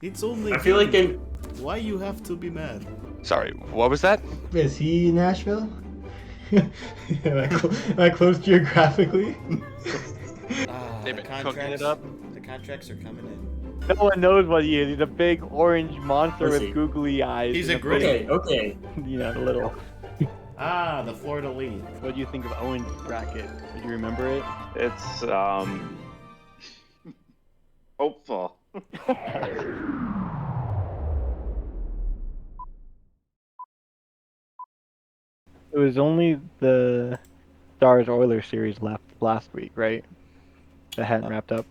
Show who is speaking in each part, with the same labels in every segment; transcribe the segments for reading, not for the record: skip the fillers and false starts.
Speaker 1: It's only.
Speaker 2: I feel like they.
Speaker 1: Why you have to be mad?
Speaker 3: Sorry, what was that?
Speaker 4: Is he in Nashville? am, am I close geographically?
Speaker 3: They've
Speaker 1: The
Speaker 3: been cooking it
Speaker 1: contracts.
Speaker 3: up.
Speaker 1: The contracts are coming in.
Speaker 5: No one knows what he is. He's a big orange monster
Speaker 2: Let's
Speaker 5: with
Speaker 2: see.
Speaker 5: googly eyes.
Speaker 1: He's
Speaker 5: and
Speaker 1: a gritty.
Speaker 2: Okay.
Speaker 5: Little.
Speaker 1: The Florida lead.
Speaker 5: What do you think of Owen's bracket? Do you remember it?
Speaker 6: It's hopeful.
Speaker 5: It was only the Stars Oilers series left last week, right? That hadn't wrapped up.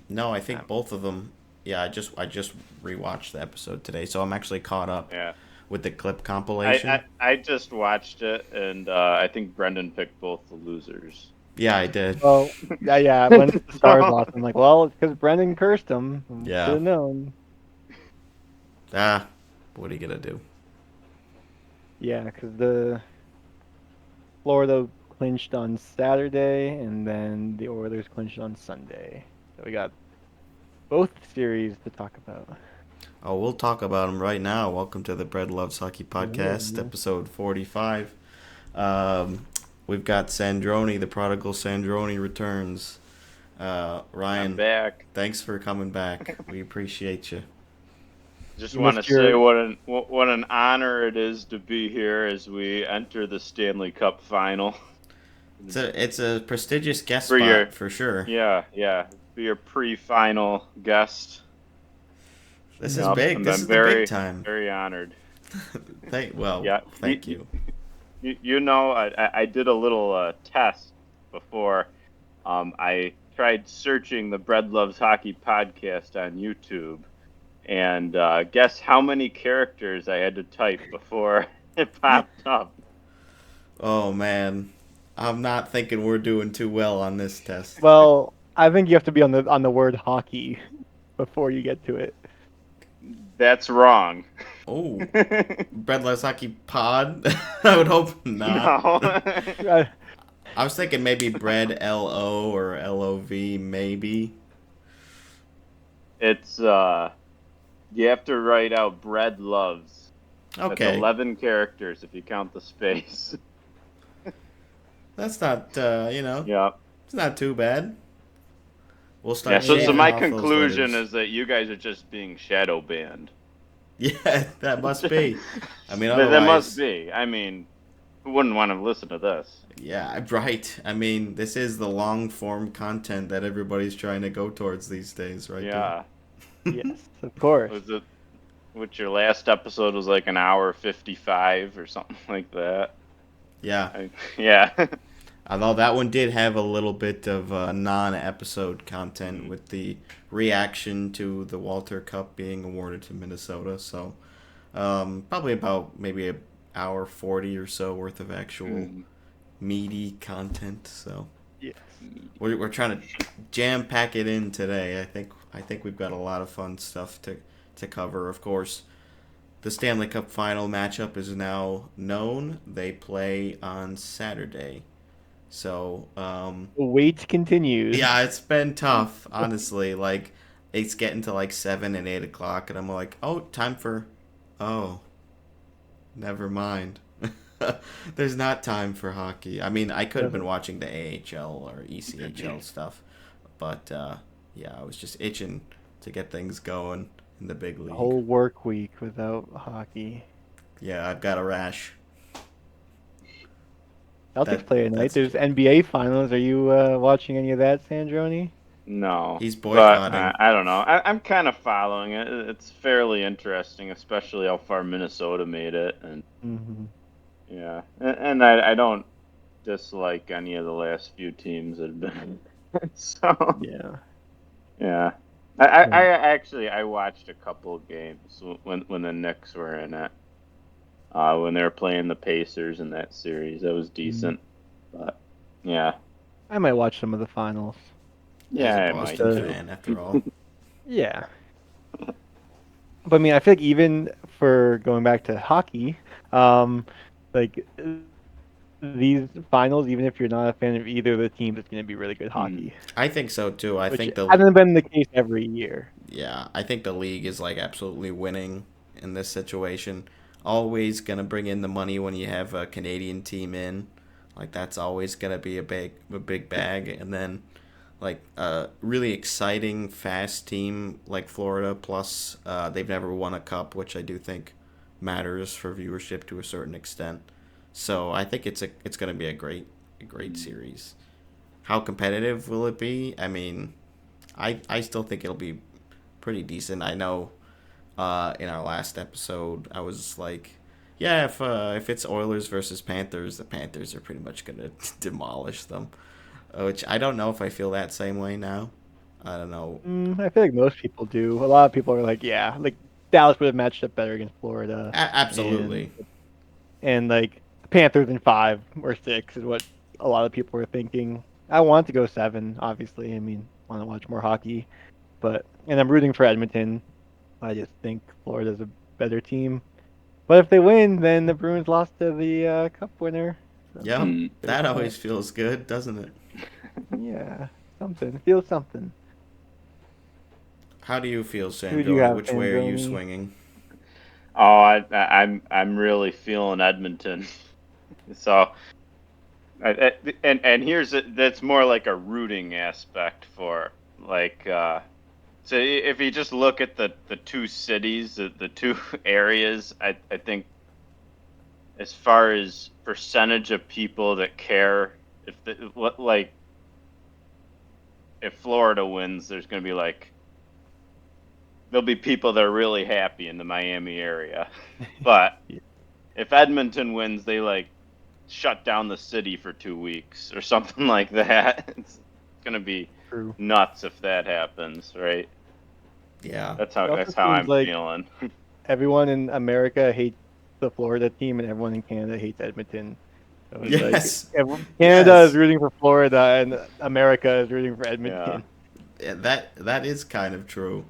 Speaker 1: No, I think both of them. Yeah, I just rewatched the episode today, so I'm actually caught up.
Speaker 6: Yeah.
Speaker 1: With the clip compilation.
Speaker 6: I just watched it, and I think Brendan picked both the losers.
Speaker 1: Yeah, I did.
Speaker 5: Well, yeah. When the Stars lost, I'm like, well, it's because Brendan cursed him.
Speaker 1: Yeah.
Speaker 5: Should have known.
Speaker 1: What are you gonna do?
Speaker 5: Yeah, because the Florida clinched on Saturday, and then the Oilers clinched on Sunday. So we got both series to talk about.
Speaker 1: Oh, we'll talk about them right now. Welcome to the Bread Loves Hockey Podcast, episode 45. We've got Sandroni, the prodigal Sandroni returns. Ryan,
Speaker 6: I'm back.
Speaker 1: Thanks for coming back. We appreciate you.
Speaker 6: Just want to say what an honor it is to be here as we enter the Stanley Cup final.
Speaker 1: It's a prestigious guest spot for sure.
Speaker 6: Yeah. Be your pre-final guest.
Speaker 1: This is big. This is the big time.
Speaker 6: Very honored.
Speaker 1: Thank you.
Speaker 6: You know, I did a little test before. I tried searching the Bread Loves Hockey podcast on YouTube, and guess how many characters I had to type before it popped up.
Speaker 1: Oh man, I'm not thinking we're doing too well on this test.
Speaker 5: Well, I think you have to be on the word hockey before you get to it.
Speaker 6: That's wrong.
Speaker 1: Oh, Bread Loves Hockey Pod? I would hope not.
Speaker 6: No.
Speaker 1: I was thinking maybe Bread LO or LOV, maybe.
Speaker 6: It's, you have to write out Bread Loves.
Speaker 1: Okay.
Speaker 6: That's 11 characters if you count the space.
Speaker 1: That's not,
Speaker 6: Yeah.
Speaker 1: it's not too bad. We'll start.
Speaker 6: Yeah, so my
Speaker 1: off those
Speaker 6: conclusion
Speaker 1: letters.
Speaker 6: is that you guys are just being shadow banned.
Speaker 1: Yeah, that must be. I mean,
Speaker 6: That
Speaker 1: otherwise,
Speaker 6: must be. I mean, who wouldn't want to listen to this?
Speaker 1: Yeah, right. I mean, this is the long form content that everybody's trying to go towards these days, right?
Speaker 6: Yeah.
Speaker 5: Yes, of course.
Speaker 6: Was it? Which your last episode was like an hour 55 or something like that?
Speaker 1: Yeah.
Speaker 6: Yeah.
Speaker 1: Although that one did have a little bit of non-episode content with the reaction to the Walter Cup being awarded to Minnesota. So probably about maybe an hour 40 or so worth of actual meaty content. So
Speaker 5: yes.
Speaker 1: we're trying to jam pack it in today. I think we've got a lot of fun stuff to cover. Of course, the Stanley Cup final matchup is now known. They play on Saturday. So,
Speaker 5: the wait continues.
Speaker 1: Yeah, it's been tough, honestly. Like, it's getting to like 7 and 8 o'clock, and I'm like, never mind. There's not time for hockey. I mean, I could have been watching the AHL or ECHL stuff, but I was just itching to get things going in the big league.
Speaker 5: A whole work week without hockey.
Speaker 1: Yeah, I've got a rash.
Speaker 5: Celtics play tonight. There's NBA finals. Are you watching any of that, Sandroni?
Speaker 6: No.
Speaker 1: He's boycotting.
Speaker 6: But, I don't know. I'm kind of following it. It's fairly interesting, especially how far Minnesota made it. And yeah, and I don't dislike any of the last few teams that have been. So yeah. I watched a couple of games when the Knicks were in it. When they were playing the Pacers in that series, that was decent. But yeah,
Speaker 5: I might watch some of the finals.
Speaker 6: Yeah,
Speaker 1: As a Boston fan, after all.
Speaker 5: Yeah. But I mean, I feel like even for going back to hockey, like these finals, even if you're not a fan of either of the teams, it's going to be really good hockey.
Speaker 1: I think so too. I
Speaker 5: Which
Speaker 1: think
Speaker 5: hasn't been the case every year.
Speaker 1: I think the league is like absolutely winning in this situation. Always gonna bring in the money when you have a Canadian team in, like that's always gonna be a big bag. And then like a really exciting fast team like Florida. Plus, they've never won a cup, which I do think matters for viewership to a certain extent. So I think it's gonna be a great series. How competitive will it be? I mean, I still think it'll be pretty decent. I know in our last episode I was like, yeah, if it's Oilers versus Panthers, the Panthers are pretty much gonna demolish them. Which I don't know if I feel that same way now. I don't know.
Speaker 5: I feel like most people do. A lot of people are like, yeah, like Dallas would have matched up better against Florida,
Speaker 1: Absolutely.
Speaker 5: and like Panthers in 5 or 6 is what a lot of people are thinking. I want to go 7, obviously. I mean, want to watch more hockey, and I'm rooting for Edmonton. I just think Florida's a better team. But if they win, then the Bruins lost to the Cup winner. So,
Speaker 1: Yep, that always feels good, doesn't it?
Speaker 5: yeah, something. Feels something.
Speaker 1: How do you feel,
Speaker 5: Who do you
Speaker 1: Sandroni?
Speaker 5: have,
Speaker 1: Which way are you
Speaker 5: Sandroni?
Speaker 1: swinging?
Speaker 6: Oh, I'm really feeling Edmonton. So, and that's more like a rooting aspect for like. So if you just look at the two cities, the two areas, I think as far as percentage of people that care, like if Florida wins, there's going to be like there'll be people that are really happy in the Miami area, but
Speaker 5: Yeah.
Speaker 6: if Edmonton wins, they like shut down the city for 2 weeks or something like that. It's gonna be
Speaker 5: True.
Speaker 6: nuts if that happens, right?
Speaker 1: Yeah.
Speaker 6: That's
Speaker 5: It also
Speaker 6: how
Speaker 5: seems
Speaker 6: I'm
Speaker 5: like
Speaker 6: feeling.
Speaker 5: everyone in America hates the Florida team, and everyone in Canada hates Edmonton. So it's like
Speaker 1: Yes.
Speaker 5: Canada is
Speaker 1: Yes.
Speaker 5: rooting for Florida, and America is rooting for
Speaker 6: Yeah.
Speaker 5: Edmonton.
Speaker 1: Yeah, that is kind of true.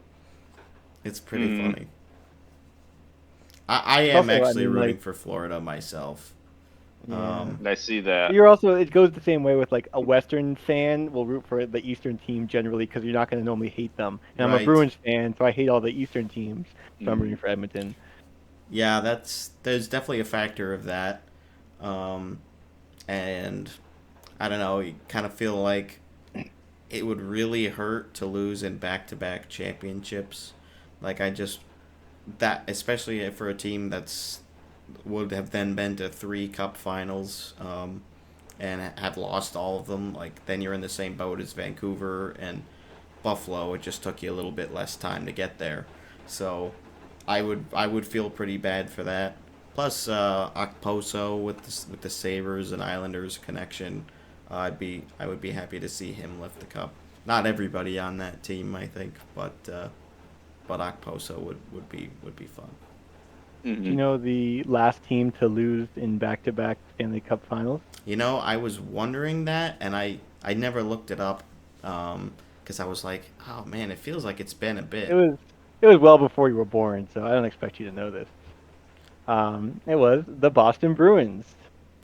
Speaker 1: It's pretty
Speaker 6: Mhm.
Speaker 1: funny. I
Speaker 5: It's
Speaker 1: am
Speaker 5: also, I
Speaker 1: actually
Speaker 5: mean,
Speaker 1: rooting
Speaker 5: like,
Speaker 1: for Florida myself.
Speaker 5: yeah.
Speaker 6: I see that.
Speaker 5: You're also, it goes the same way with like a Western fan will root for the Eastern team generally because you're not going to normally hate them. And I'm a
Speaker 1: Right.
Speaker 5: Bruins fan, so I hate all the Eastern teams. So I'm rooting
Speaker 6: Mhm.
Speaker 5: for Edmonton.
Speaker 1: Yeah, there's definitely a factor of that. Um, and I don't know, you kind of feel like it would really hurt to lose in back-to-back championships. Like I just that especially for a team that's would have then been to 3 cup finals and have lost all of them. Like then you're in the same boat as Vancouver and Buffalo. It just took you a little bit less time to get there. So I would feel pretty bad for that. Plus Okposo with the Sabres and Islanders connection, I would be happy to see him lift the cup. Not everybody on that team, I think, but Okposo would be fun.
Speaker 5: Do you
Speaker 6: Mhm.
Speaker 5: know the last team to lose in back-to-back Stanley Cup finals?
Speaker 1: You know, I was wondering that, and I never looked it up because I was like, oh man, it feels like it's been a
Speaker 5: It
Speaker 1: bit.
Speaker 5: was it was well before you were born, so I don't expect you to know this. It was the Boston Bruins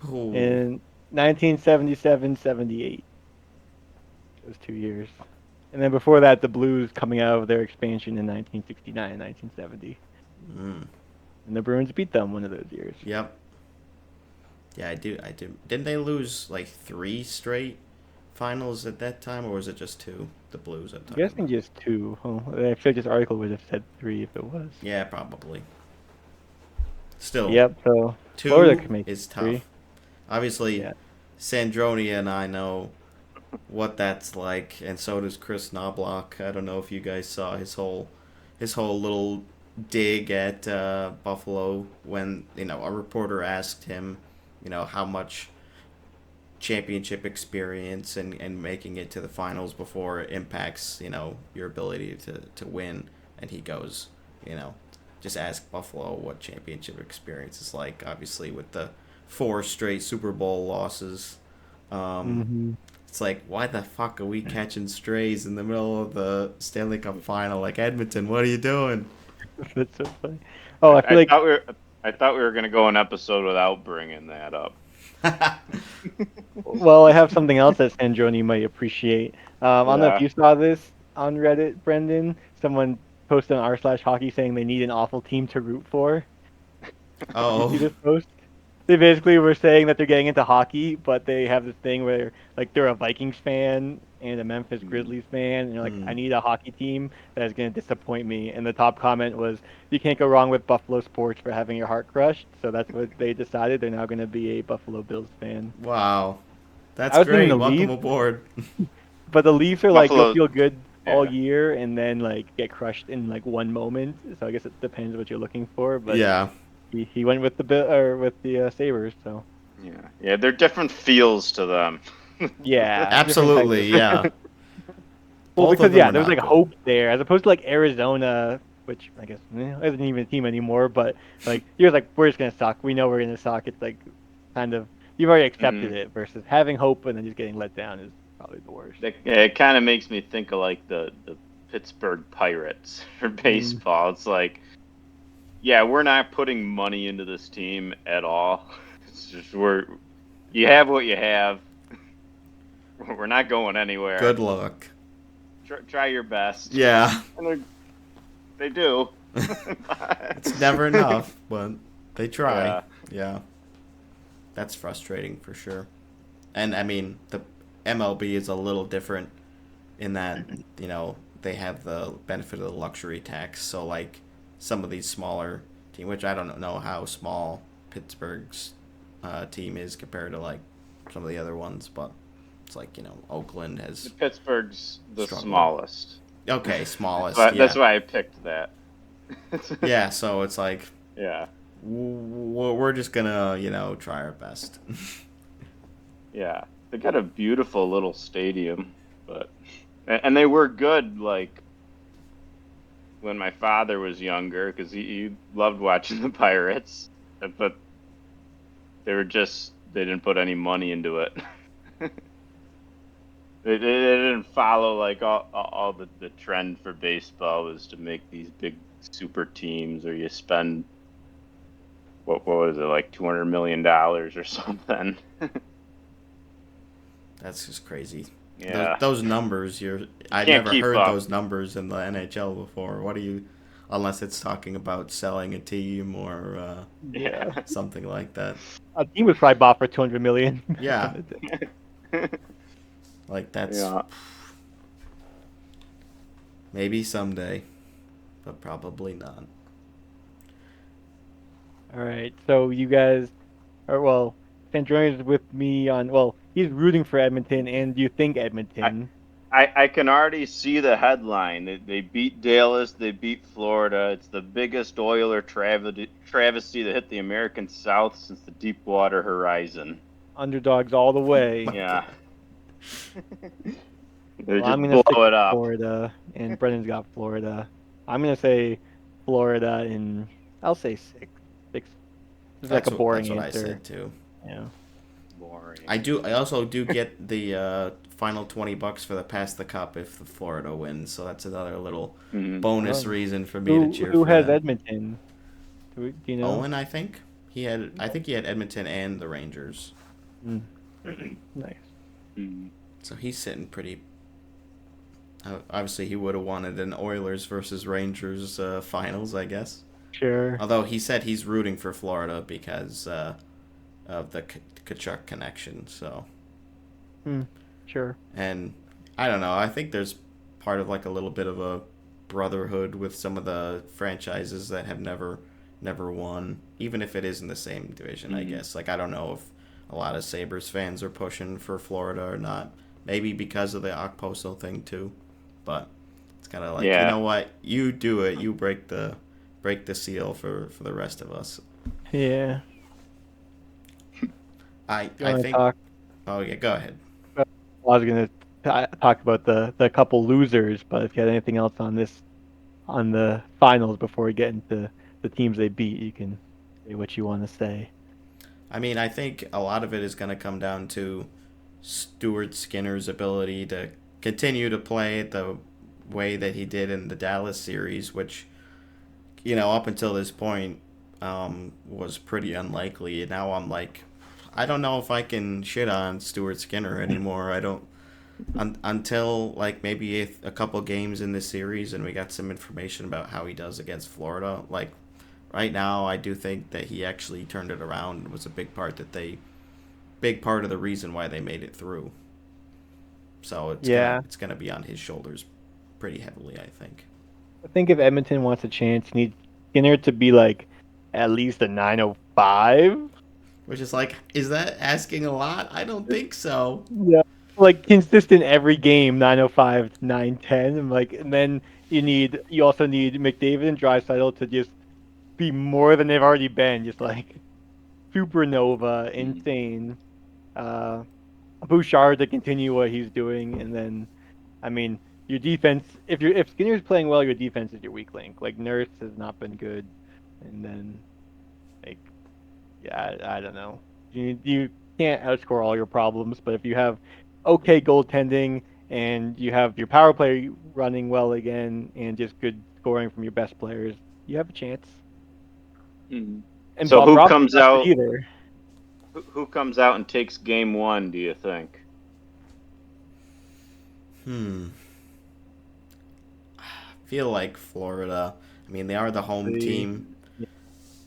Speaker 1: Ooh,
Speaker 5: in 1977-78. It was 2 years. And then before that, the Blues coming out of their expansion in 1969 and 1970.
Speaker 1: mm,
Speaker 5: And the Bruins beat them one of those years.
Speaker 1: yep, yeah, I do, I do. Didn't they lose like 3 straight finals at that time, or was it just 2? The Blues I'm
Speaker 5: I'm
Speaker 1: talking
Speaker 5: guessing
Speaker 1: about.
Speaker 5: just 2. Oh, I feel like this article would have said 3 if it was.
Speaker 1: Yeah, probably. Still,
Speaker 5: Yep, so Florida
Speaker 1: two
Speaker 5: can make
Speaker 1: is
Speaker 5: 3.
Speaker 1: tough. Obviously,
Speaker 5: Yeah.
Speaker 1: Sandroni and I know what that's like, and so does Chris Knobloch. I don't know if you guys saw his whole little dig at Buffalo when a reporter asked him, how much championship experience and making it to the finals before it impacts your ability to win, and he goes, you know, just ask Buffalo what championship experience is like. Obviously, with the 4 straight Super Bowl losses. Um,
Speaker 5: Mm-hmm.
Speaker 1: it's like, why the fuck are we catching strays in the middle of the Stanley Cup final? Like, Edmonton, what are you doing?
Speaker 5: That's so funny. Oh, I feel
Speaker 6: I
Speaker 5: like
Speaker 6: thought we were gonna go an episode without bringing that up.
Speaker 5: Well, I have something else that Sandroni might appreciate. I don't know if
Speaker 6: Yeah.
Speaker 5: you saw this on Reddit, Brendan. Someone posted on r/hockey saying they need an awful team to root for. Did you see
Speaker 1: Oh.
Speaker 5: this post? They basically were saying that they're getting into hockey, but they have this thing where like they're a Vikings fan and a Memphis
Speaker 6: Mm.
Speaker 5: Grizzlies fan, and they're like, I
Speaker 1: Hmm.
Speaker 5: need a hockey team that is going to disappoint me. And the top comment was, you can't go wrong with Buffalo sports for having your heart crushed. So that's what they decided. They're now going to be a Buffalo Bills fan.
Speaker 1: Wow. That's
Speaker 5: I was thinking
Speaker 1: great.
Speaker 5: the
Speaker 1: Welcome
Speaker 5: Leafs,
Speaker 1: aboard.
Speaker 5: but the Leafs are like you'll
Speaker 6: Buffalo.
Speaker 5: feel good all
Speaker 6: Yeah.
Speaker 5: year and then like get crushed in like one moment. So I guess it depends what you're looking for. But
Speaker 1: Yeah.
Speaker 5: he went with the Bill or with the Sabers. So
Speaker 6: Yeah. Yeah. They're different feels to them.
Speaker 5: yeah, different types
Speaker 1: Absolutely.
Speaker 5: of.
Speaker 1: Yeah.
Speaker 5: Well,
Speaker 1: Both of
Speaker 5: because
Speaker 1: them
Speaker 5: yeah,
Speaker 1: are
Speaker 5: there was like
Speaker 1: not good.
Speaker 5: hope there, as opposed to like Arizona, which I guess isn't even a team anymore. But like you're like, we're just gonna suck. We know we're gonna suck. It's like kind of you've already
Speaker 6: Hmm.
Speaker 5: accepted it versus having hope and then just getting let down is probably the worst.
Speaker 6: It kind of makes me think of like the Pittsburgh Pirates for
Speaker 5: Mm,
Speaker 6: baseball. It's like, yeah, we're not putting money into this team at all. It's just you have what you have. We're not going anywhere.
Speaker 1: Good luck.
Speaker 6: Try your best,
Speaker 1: Yeah.
Speaker 6: and they do.
Speaker 1: It's never enough, but they try.
Speaker 6: Yeah.
Speaker 1: Yeah. That's frustrating for sure. And I mean, the MLB is a little different in that, they have the benefit of the luxury tax. So, like, some of these smaller teams, which I don't know how small Pittsburgh's team is compared to, like, some of the other ones, but it's like, Oakland has
Speaker 6: Pittsburgh's the
Speaker 1: struggled.
Speaker 6: smallest.
Speaker 1: Okay, smallest,
Speaker 6: But that's
Speaker 1: yeah.
Speaker 6: why I picked that.
Speaker 1: Yeah, so it's like,
Speaker 6: Yeah.
Speaker 1: we're just gonna, try our best.
Speaker 6: Yeah. They got a beautiful little stadium, but and they were good like when my father was younger because he loved watching the Pirates, but they didn't put any money into it. They didn't follow like all the trend for baseball was to make these big super teams or you spend what was it like $200 million or something.
Speaker 1: That's just crazy. Those,
Speaker 6: Yeah,
Speaker 1: those numbers, I've
Speaker 6: can't
Speaker 1: never
Speaker 6: keep
Speaker 1: heard
Speaker 6: up.
Speaker 1: those numbers in the NHL before. What do you, unless it's talking about selling a team or
Speaker 5: yeah,
Speaker 6: Yeah.
Speaker 1: something like that.
Speaker 5: a team was probably bought for 200 million back in
Speaker 1: Yeah,
Speaker 5: the day.
Speaker 1: like that's
Speaker 6: Yeah.
Speaker 1: maybe someday, but probably not.
Speaker 5: All right, so you guys are well. Sandroni's with me on. Well, he's rooting for Edmonton, and you think
Speaker 6: I,
Speaker 5: Edmonton.
Speaker 6: I can already see the headline. They beat Dallas. They beat Florida. It's the biggest Oiler travesty that hit the American South since the Deepwater Horizon.
Speaker 5: Underdogs all the way.
Speaker 1: My
Speaker 6: Yeah.
Speaker 1: God.
Speaker 6: They
Speaker 5: Well, I'm
Speaker 6: just
Speaker 5: gonna
Speaker 6: blow
Speaker 5: stick with
Speaker 6: it up.
Speaker 5: Florida, and Brendan's got Florida. I'm gonna say Florida, and I'll say six. Six. This is like a
Speaker 1: That's
Speaker 5: boring
Speaker 1: what I
Speaker 5: answer.
Speaker 1: said too.
Speaker 5: Yeah.
Speaker 6: Boring.
Speaker 1: I also do get the final $20 for the pass the cup if the Florida wins. So that's another little
Speaker 6: Mhm.
Speaker 1: bonus
Speaker 5: Oh.
Speaker 1: reason for me to cheer
Speaker 5: Who
Speaker 1: for
Speaker 5: has
Speaker 1: them.
Speaker 5: Edmonton? Do you know?
Speaker 1: Owen, I think I think he had Edmonton and the Rangers.
Speaker 5: Mm. Nice.
Speaker 6: Mhm.
Speaker 1: So he's sitting pretty. Obviously, he would have wanted an Oilers versus Rangers finals, I guess.
Speaker 5: Sure.
Speaker 1: Although he said he's rooting for Florida because of the Kachuk connection. So,
Speaker 5: Hmm. Sure.
Speaker 1: and I don't know. I think there's part of like a little bit of a brotherhood with some of the franchises that have never won, even if it is in the same division. I
Speaker 6: Mhm.
Speaker 1: guess. Like I don't know if a lot of Sabres fans are pushing for Florida or not. Maybe because of the Okposo thing too. But it's kind of like, you
Speaker 6: Yeah.
Speaker 1: know what? You do it. You break the seal for the rest of us.
Speaker 5: Yeah.
Speaker 1: I
Speaker 5: You
Speaker 1: I
Speaker 5: want to
Speaker 1: think.
Speaker 5: talk?
Speaker 1: Oh yeah, go ahead.
Speaker 5: I was gonna talk about the couple losers, but if you had anything else on this on the finals before we get into the teams they beat, you can say what you want to say.
Speaker 1: I mean, I think a lot of it is going to come down to Stuart Skinner's ability to continue to play the way that he did in the Dallas series, which, up until this point, was pretty unlikely. And now I'm like, I don't know if I can shit on Stuart Skinner anymore. I don't until like maybe a couple games in this series and we got some information about how he does against Florida. Like right now, I do think that he actually turned it around and was a big part of the reason why they made it through. So it's gonna be on his shoulders pretty heavily, I think.
Speaker 5: I think if Edmonton wants a chance, you need Skinner to be like at least a 905.
Speaker 1: Which is like, is that asking a lot? I don't think so.
Speaker 5: Yeah. Like consistent every game, 905, 910. And like, and then you also need McDavid and Draisaitl to just be more than they've already been, just like supernova, insane. Bouchard to continue what he's doing, and then, I mean, your defense. If Skinner's playing well, your defense is your weak link. Like Nurse has not been good, and then, like, yeah, I don't know. You can't outscore all your problems, but if you have okay goaltending and you have your power play running well again and just good scoring from your best players, you have a chance.
Speaker 6: Mm-hmm.
Speaker 5: And
Speaker 6: so
Speaker 5: Bob
Speaker 6: who comes out?
Speaker 5: Either.
Speaker 6: Who comes out and takes game one? Do you think?
Speaker 1: I feel like Florida. I mean, they are the home team.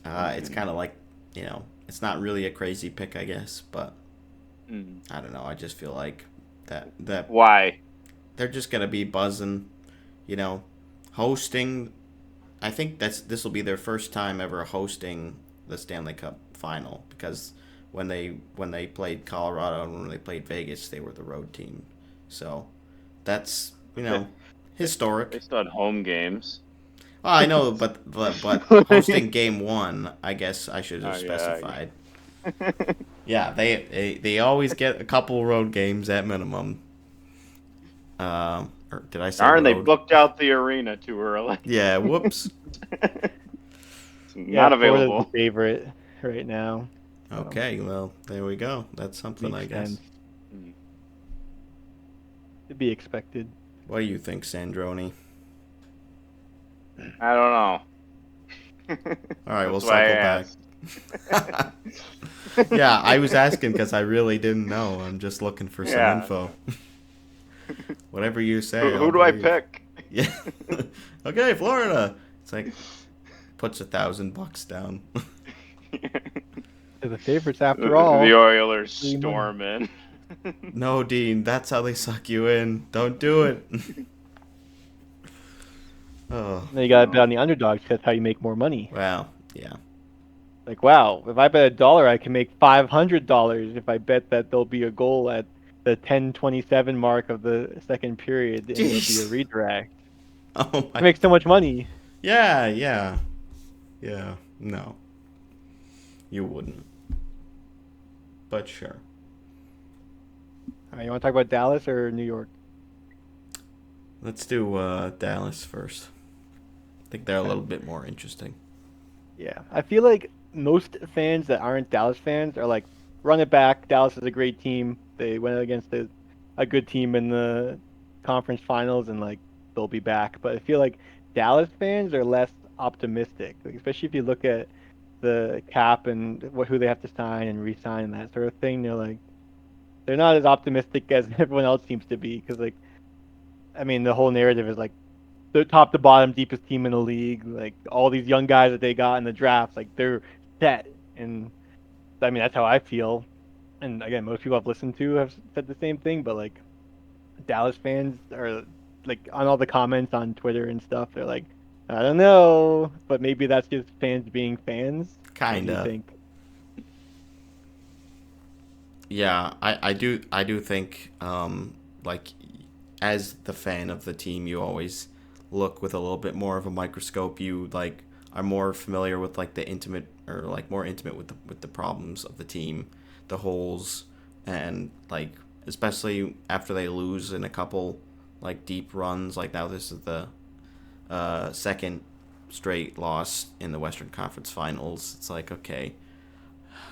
Speaker 1: It's kind of like, it's not really a crazy pick, I guess, but I don't know. I just feel like that.
Speaker 6: Why?
Speaker 1: They're just gonna be buzzing, hosting. I think this will be their first time ever hosting the Stanley Cup final, because when they played Colorado and when they played Vegas, they were the road team. So that's historic.
Speaker 6: They still had home games.
Speaker 1: Well, I know, but hosting game one, I guess I should have specified. Yeah, they always get a couple road games at minimum. Or did I say
Speaker 6: Darn,
Speaker 1: road?
Speaker 6: they booked out the arena too early.
Speaker 1: Yeah, whoops.
Speaker 6: Not available.
Speaker 5: Florida's the favorite right now.
Speaker 1: Okay, well, there we go. That's something, I guess.
Speaker 5: To be expected.
Speaker 1: What do you think, Sandroni?
Speaker 6: I don't know.
Speaker 1: All right, we'll cycle back. Yeah, I was asking because I really didn't know. I'm just looking for some info. Whatever you say.
Speaker 6: Who do I pick?
Speaker 1: Yeah. Okay, Florida. It's like puts $1,000 down.
Speaker 5: They're the favorites after all.
Speaker 6: The Oilers storm in.
Speaker 1: No, Dean, that's how they suck you in. Don't do it. Oh.
Speaker 5: Then you gotta bet on the underdogs. That's how you make more money.
Speaker 1: Wow. Yeah.
Speaker 5: Like, wow, if I bet $1, I can make $500 if I bet that there'll be a goal at the 10:27 mark of the second period, and it'll be a redirect.
Speaker 1: Oh my!
Speaker 5: I make so much money.
Speaker 1: Yeah. No, you wouldn't. But sure.
Speaker 5: All right, you want to talk about Dallas or New York?
Speaker 1: Let's do Dallas first. I think they're a little bit more interesting.
Speaker 5: Yeah, I feel like most fans that aren't Dallas fans are like, run it back. Dallas is a great team. They went against a good team in the conference finals, and like they'll be back. But I feel like Dallas fans are less optimistic, like, especially if you look at the cap and who they have to sign and re-sign and that sort of thing. They're not as optimistic as everyone else seems to be, because like, I mean, the whole narrative is like the top to bottom deepest team in the league. Like all these young guys that they got in the draft, like they're set. And I mean, that's how I feel. And again, most people I've listened to have said the same thing. But like, Dallas fans are like on all the comments on Twitter and stuff. They're like, I don't know, but maybe that's just fans being fans.
Speaker 1: Kinda.
Speaker 5: Think.
Speaker 1: Yeah, I do think like as the fan of the team, you always look with a little bit more of a microscope. You like are more familiar with like the intimate, or like more intimate with the problems of the team, the holes, and like especially after they lose in a couple like deep runs. Like now this is the second straight loss in the Western Conference Finals. It's like, okay,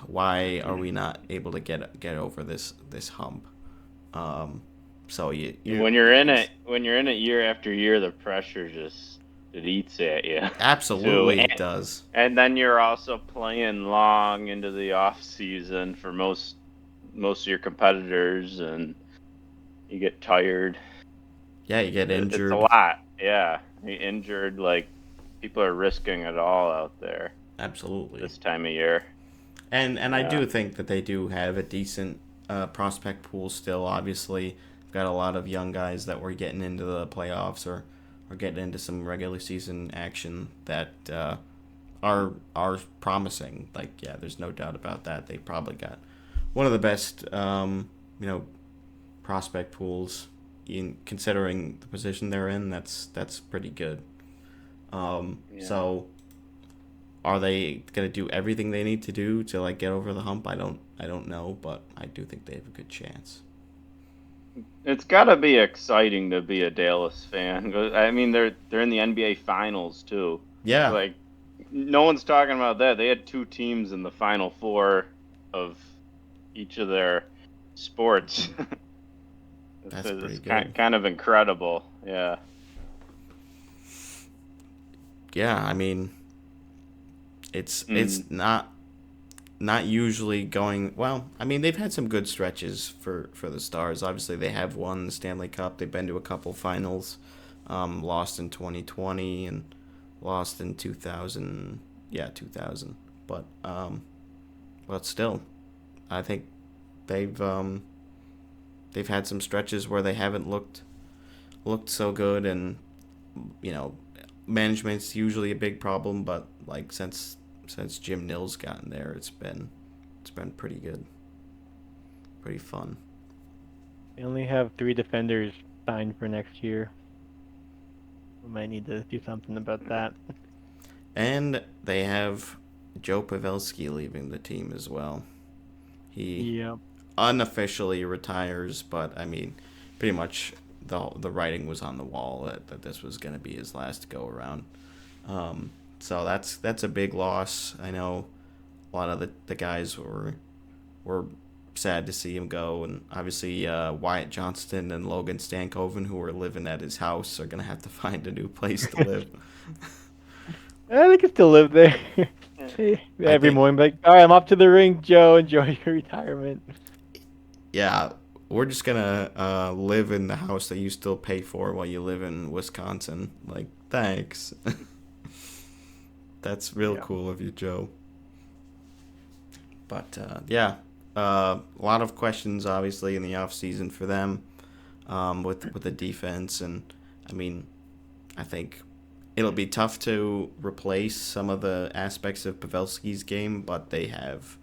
Speaker 1: why are we not able to get over this hump? So you
Speaker 6: when you're in it year after year, the pressure just it eats at you.
Speaker 1: Absolutely,
Speaker 6: too.
Speaker 1: it does.
Speaker 6: And then you're also playing long into the off season for most of your competitors, and you get tired.
Speaker 1: Yeah, you get
Speaker 6: It's
Speaker 1: injured.
Speaker 6: a lot. Yeah, you injured. Like, people are risking it all out there
Speaker 1: Absolutely.
Speaker 6: this time of year.
Speaker 1: And I
Speaker 6: Yeah.
Speaker 1: do think that they do have a decent prospect pool still. Obviously, got a lot of young guys that were getting into the playoffs or getting into some regular season action that are promising. Like, yeah, there's no doubt about that. They probably got one of the best, prospect pools in considering the position they're in. That's pretty good. So, are they gonna do everything they need to do to like get over the hump? I don't know, but I do think they have a good chance.
Speaker 6: It's got to be exciting to be a Dallas fan. I mean, they're in the NBA Finals too.
Speaker 1: Yeah,
Speaker 6: Like, no one's talking about that. They had 2 teams in the Final Four of each of their sports.
Speaker 1: that's pretty
Speaker 6: It's
Speaker 1: good.
Speaker 6: kind of incredible. Yeah.
Speaker 1: Yeah, I mean, it's not usually going well. I mean, they've had some good stretches for the Stars. Obviously, they have won the Stanley Cup. They've been to a couple finals, lost in 2020 and lost in 2000. Yeah, 2000. But still, I think they've they've had some stretches where they haven't looked so good, and you know, management's usually a big problem. But like since Jim Nill's gotten there, it's been pretty good, pretty fun.
Speaker 5: They only have 3 defenders signed for next year. We might need to do something about that.
Speaker 1: And they have Joe Pavelski leaving the team as well. He
Speaker 5: Yep.
Speaker 1: unofficially retires, but I mean, pretty much the writing was on the wall that this was going to be his last go around. So that's a big loss. I know a lot of the guys were sad to see him go, and obviously Wyatt Johnston and Logan Stankoven, who were living at his house, are gonna have to find a new place to live.
Speaker 5: They can still live there. Every
Speaker 1: think-
Speaker 5: morning, like, all right, I'm off to the rink, Joe. Enjoy your retirement.
Speaker 1: Yeah, we're just gonna live in the house that you still pay for while you live in Wisconsin. Like, thanks. That's real cool of you, Joe. But yeah, a lot of questions obviously in the off season for them, with the defense, and I mean, I think it'll be tough to replace some of the aspects of Pavelski's game, but they have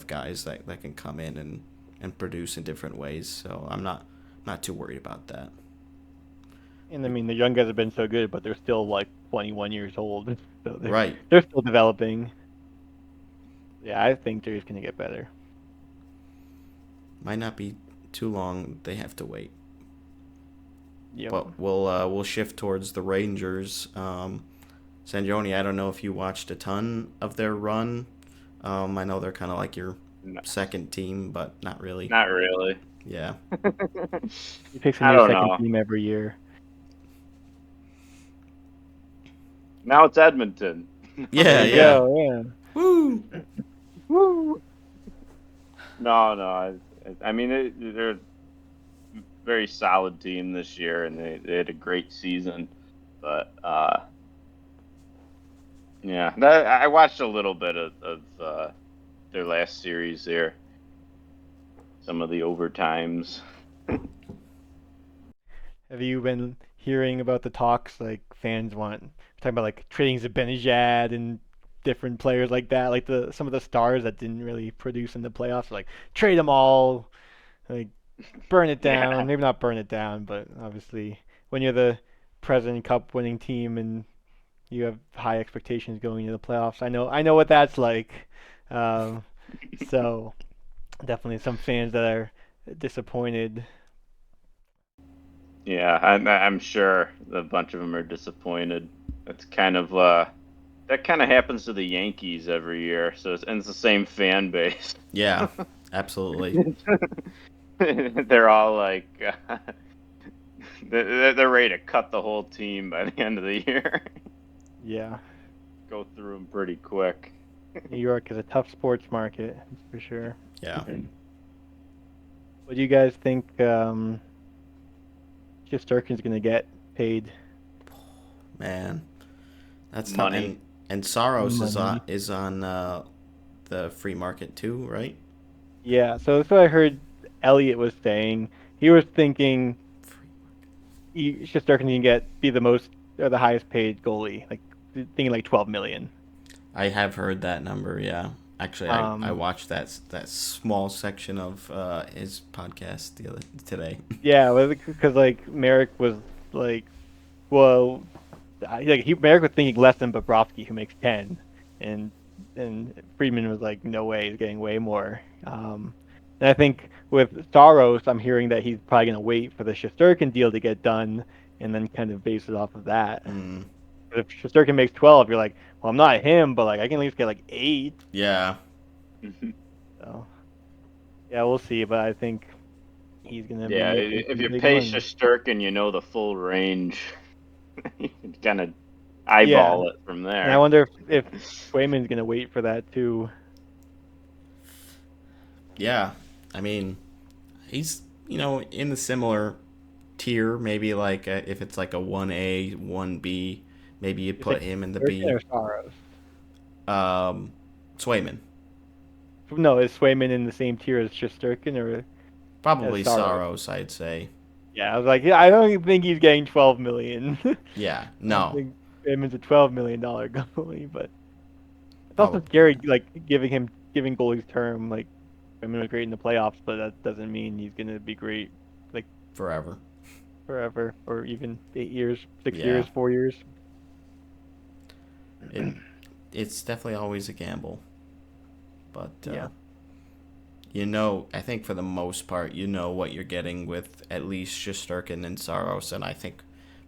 Speaker 1: guys that can come in and produce in different ways. So I'm not too worried about that.
Speaker 5: And I mean, the young guys have been so good, but they're still like 21 years old, so
Speaker 1: Right.
Speaker 5: they're still developing. Yeah, I think they're just gonna get better.
Speaker 1: Might not be too long. They have to wait.
Speaker 5: Yep.
Speaker 1: But we'll shift towards the Rangers. Sandroni, I don't know if you watched a ton of their run. I know they're kind of like your second team, but not really.
Speaker 6: Not really.
Speaker 1: Yeah.
Speaker 5: He picks a
Speaker 6: I
Speaker 5: new
Speaker 6: don't
Speaker 5: second
Speaker 6: know.
Speaker 5: team every year.
Speaker 6: Now it's Edmonton.
Speaker 1: Yeah,
Speaker 5: There you
Speaker 1: yeah.
Speaker 5: go, yeah.
Speaker 1: Woo!
Speaker 5: Woo!
Speaker 6: No. I mean, they're a very solid team this year, and they had a great season. But yeah, I watched a little bit of their last series there. Some of the overtimes.
Speaker 5: Have you been hearing about the talks like fans want talking about like trading Zibanejad and different players like that, like some of the stars that didn't really produce in the playoffs, like trade them all, like burn it down.
Speaker 6: Yeah.
Speaker 5: Maybe not burn it down, but obviously when you're the President Cup winning team and you have high expectations going into the playoffs, I know what that's like. Um, so definitely some fans that are disappointed.
Speaker 6: Yeah, I'm sure a bunch of them are disappointed. It's kind of that kind of happens to the Yankees every year, so it's the same fan base.
Speaker 1: Yeah, absolutely.
Speaker 6: They're all like They're ready to cut the whole team by the end of the year.
Speaker 5: Yeah.
Speaker 6: Go through them pretty quick.
Speaker 5: New York is a tough sports market, that's for sure.
Speaker 1: Yeah.
Speaker 5: What do you guys think Shesterkin's going to get paid?
Speaker 1: Man, that's tough.
Speaker 6: Money.
Speaker 1: And Saros
Speaker 5: Money.
Speaker 1: is on the free market too, right?
Speaker 5: Yeah, so that's what I heard Elliot was saying. He was thinking Shesterkin can be the most or the highest paid goalie, like thinking like 12 million.
Speaker 1: I have heard that number. Yeah, actually, I
Speaker 5: Um,
Speaker 1: watched that small section of his podcast today.
Speaker 5: Yeah, because like Merrick was like, well, Merrick was thinking less than Bobrovsky, who makes 10, and Friedman was like, no way, he's getting way more. And I think with Saros, I'm hearing that he's probably gonna wait for the Shesterkin deal to get done, and then kind of base it off of that.
Speaker 1: Mm,
Speaker 5: But if Shesterkin makes 12, you're like, well, I'm not him, but like I can at least get like 8.
Speaker 1: yeah,
Speaker 5: So yeah, we'll see. But I think he's gonna be
Speaker 6: Yeah,
Speaker 5: making
Speaker 6: if
Speaker 5: some
Speaker 6: you
Speaker 5: big
Speaker 6: pay
Speaker 5: money.
Speaker 6: Shesterkin, you know the full range. You can kind of
Speaker 5: Yeah,
Speaker 6: eyeball it from
Speaker 5: and I
Speaker 6: there.
Speaker 5: wonder if Swayman's gonna wait for that too.
Speaker 1: yeah. I mean, he's in the similar tier. Maybe like if it's like a 1A, 1B, maybe you
Speaker 5: You
Speaker 1: put
Speaker 5: think
Speaker 1: him in the
Speaker 5: Shesterkin
Speaker 1: B.
Speaker 5: or Saros?
Speaker 1: Swayman,
Speaker 5: No, is Swayman in the same tier as Shesterkin or as
Speaker 1: probably
Speaker 5: Saros?
Speaker 1: Saros, I'd say.
Speaker 5: Yeah, I was like, yeah, I don't think he's getting 12 million. I
Speaker 1: Yeah,
Speaker 5: don't
Speaker 1: no,
Speaker 5: think Swayman's a $12 million goalie, but it's also
Speaker 1: probably.
Speaker 5: scary, like giving goalies term. Like, Swayman was great in the playoffs, but that doesn't mean he's gonna be great like
Speaker 1: Forever.
Speaker 5: forever or even 8 years, 6 years,
Speaker 1: Yeah,
Speaker 5: 4 years.
Speaker 1: it it's definitely always a gamble, but
Speaker 5: Yeah.
Speaker 1: I think for the most part, what you're getting with at least Shesterkin and Saros, and I think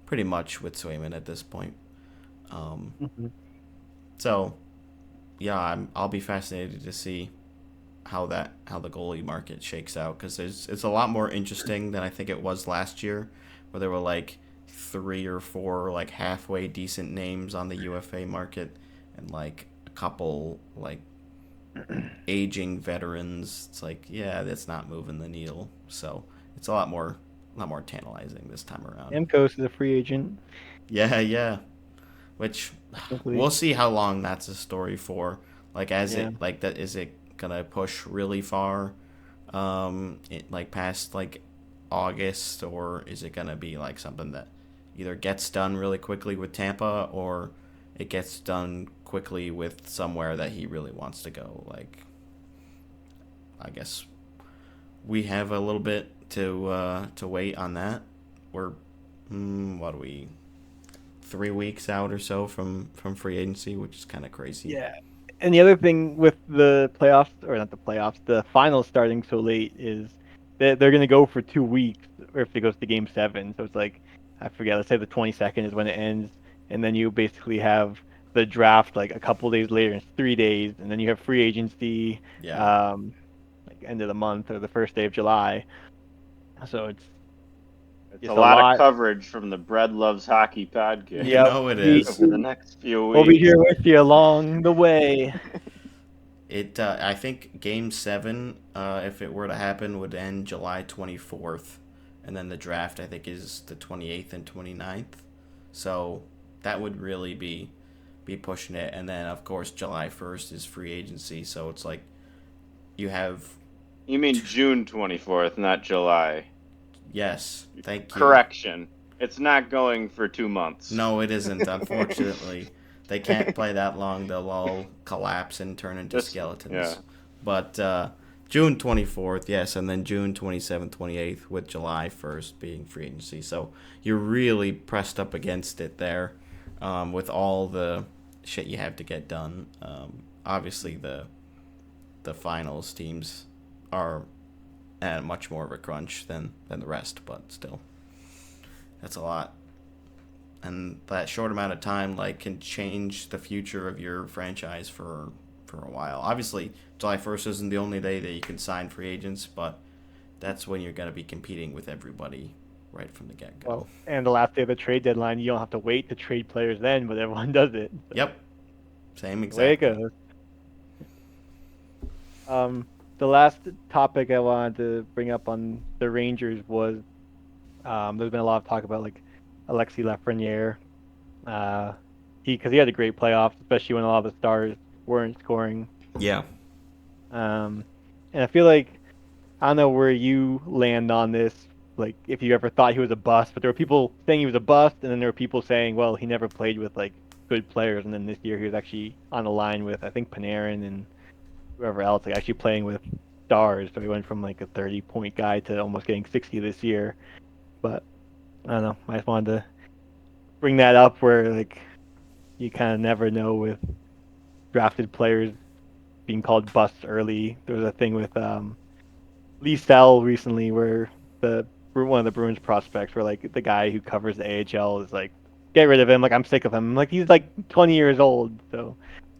Speaker 1: pretty much with Swayman at this point.
Speaker 5: Mhm.
Speaker 1: So, yeah, I'll be fascinated to see how the goalie market shakes out, because it's a lot more interesting than I think it was last year, where there were like 3 or 4 like halfway decent names on the UFA market, and like a couple like aging veterans. It's like, yeah, that's not moving the needle. So it's a lot more tantalizing this time around.
Speaker 5: Stamkos is a free agent.
Speaker 1: Yeah, yeah. Which
Speaker 5: Hopefully.
Speaker 1: we'll see how long that's a story for. Like,
Speaker 5: Yeah.
Speaker 1: is it gonna push really far, like past like August, or is it gonna be like something that either gets done really quickly with Tampa, or it gets done quickly with somewhere that he really wants to go? Like, I guess we have a little bit to wait on that. We're what are we 3 weeks out or so from free agency, which is kind of crazy.
Speaker 5: Yeah. And the other thing with the playoffs, or not the playoffs, the finals starting so late is that they're going to go for 2 weeks, or if it goes to game 7. So it's like, I forget, let's say the 22nd is when it ends. And then you basically have the draft like a couple days later, it's 3 days. And then you have free agency,
Speaker 1: Yeah.
Speaker 5: like end of the month or the first day of July. So it's
Speaker 6: It's
Speaker 5: just
Speaker 6: a
Speaker 5: a
Speaker 6: lot of
Speaker 5: lot.
Speaker 6: coverage from the Bread Loves Hockey podcast
Speaker 1: You know it is.
Speaker 6: over the next few
Speaker 5: We'll be
Speaker 6: weeks.
Speaker 5: here with you along the way.
Speaker 1: I think Game 7, if it were to happen, would end July 24th, and then the draft I think is the 28th and 29th. So that would really be pushing it, and then of course July 1st is free agency. So it's like you have
Speaker 6: You mean June 24th, not July.
Speaker 1: yes, thank you.
Speaker 6: Correction. It's not going for 2 months.
Speaker 1: No, it isn't. Unfortunately, they can't play that long. They'll all collapse and turn into skeletons.
Speaker 6: Yeah.
Speaker 1: But June 24th, yes, and then June 27th, 28th, with July 1st being free agency. So you're really pressed up against it there, with all the shit you have to get done. Obviously, the finals teams are at much more of a crunch than the rest, but still, that's a lot. And that short amount of time like can change the future of your franchise for a while. Obviously, July 1st isn't the only day that you can sign free agents, but that's when you're going to be competing with everybody right from the get-go.
Speaker 5: Well, and the last day of the trade deadline, you don't have to wait to trade players then, but everyone does it. So
Speaker 1: Yep. Same
Speaker 5: the way it
Speaker 1: exactly.
Speaker 5: goes. The last topic I wanted to bring up on the Rangers was there's been a lot of talk about like Alexis Lafreniere. Because he had a great playoffs, especially when a lot of the stars weren't scoring.
Speaker 1: Yeah.
Speaker 5: And I feel like I don't know where you land on this. Like, if you ever thought he was a bust, but there were people saying he was a bust, and then there were people saying, well, he never played with like good players, and then this year he was actually on a line with I think Panarin and whoever else, like actually playing with stars. So he went from like a 30-point guy to almost getting 60 this year. But I don't know. I just wanted to bring that up where like you kind of never know with drafted players being called busts early. There was a thing with Lee Sell recently where one of the Bruins prospects where like the guy who covers the AHL is like, get rid of him. Like I'm sick of him. Like he's like 20 years old. So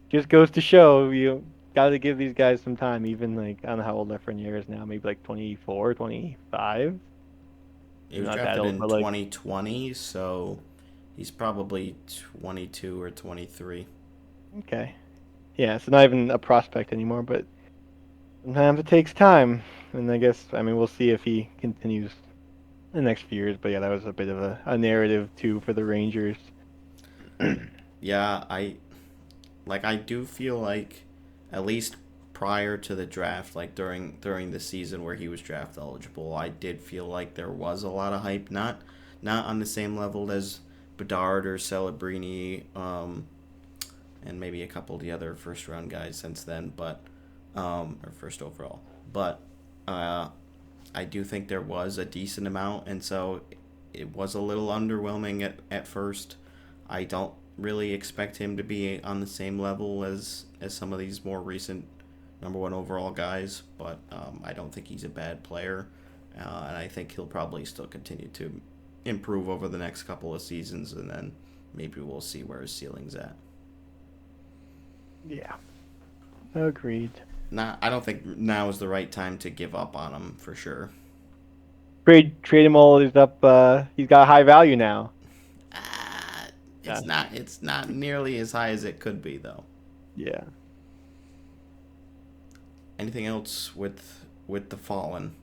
Speaker 5: just goes to show you got to give these guys some time. Even like I don't know how old Lafreniere is now. Maybe like 24, 25.
Speaker 1: He was
Speaker 5: Not that
Speaker 1: drafted
Speaker 5: old,
Speaker 1: in
Speaker 5: but like
Speaker 1: 2020, so he's probably 22 or 23.
Speaker 5: okay, yeah. So not even a prospect anymore, but sometimes it takes time. And I guess I mean we'll see if he continues the next few years. But yeah, that was a bit of a narrative too for the Rangers.
Speaker 1: Yeah, I do feel like at least prior to the draft, like during the season where he was draft eligible, I did feel like there was a lot of hype, not on the same level as Bedard or Celebrini, and maybe a couple of the other first round guys since then, but or first overall. But I do think there was a decent amount, and so it was a little underwhelming at first. I don't really expect him to be on the same level as some of these more recent number one overall guys, but I don't think he's a bad player, and I think he'll probably still continue to improve over the next couple of seasons, and then maybe we'll see where his ceiling's at.
Speaker 5: Yeah, agreed.
Speaker 1: I don't think now is the right time to give up on him for sure.
Speaker 5: Trade him all. He's up. He's got high value now.
Speaker 1: It's not. It's not nearly as high as it could be, though.
Speaker 5: Yeah.
Speaker 1: Anything else with the Fallen?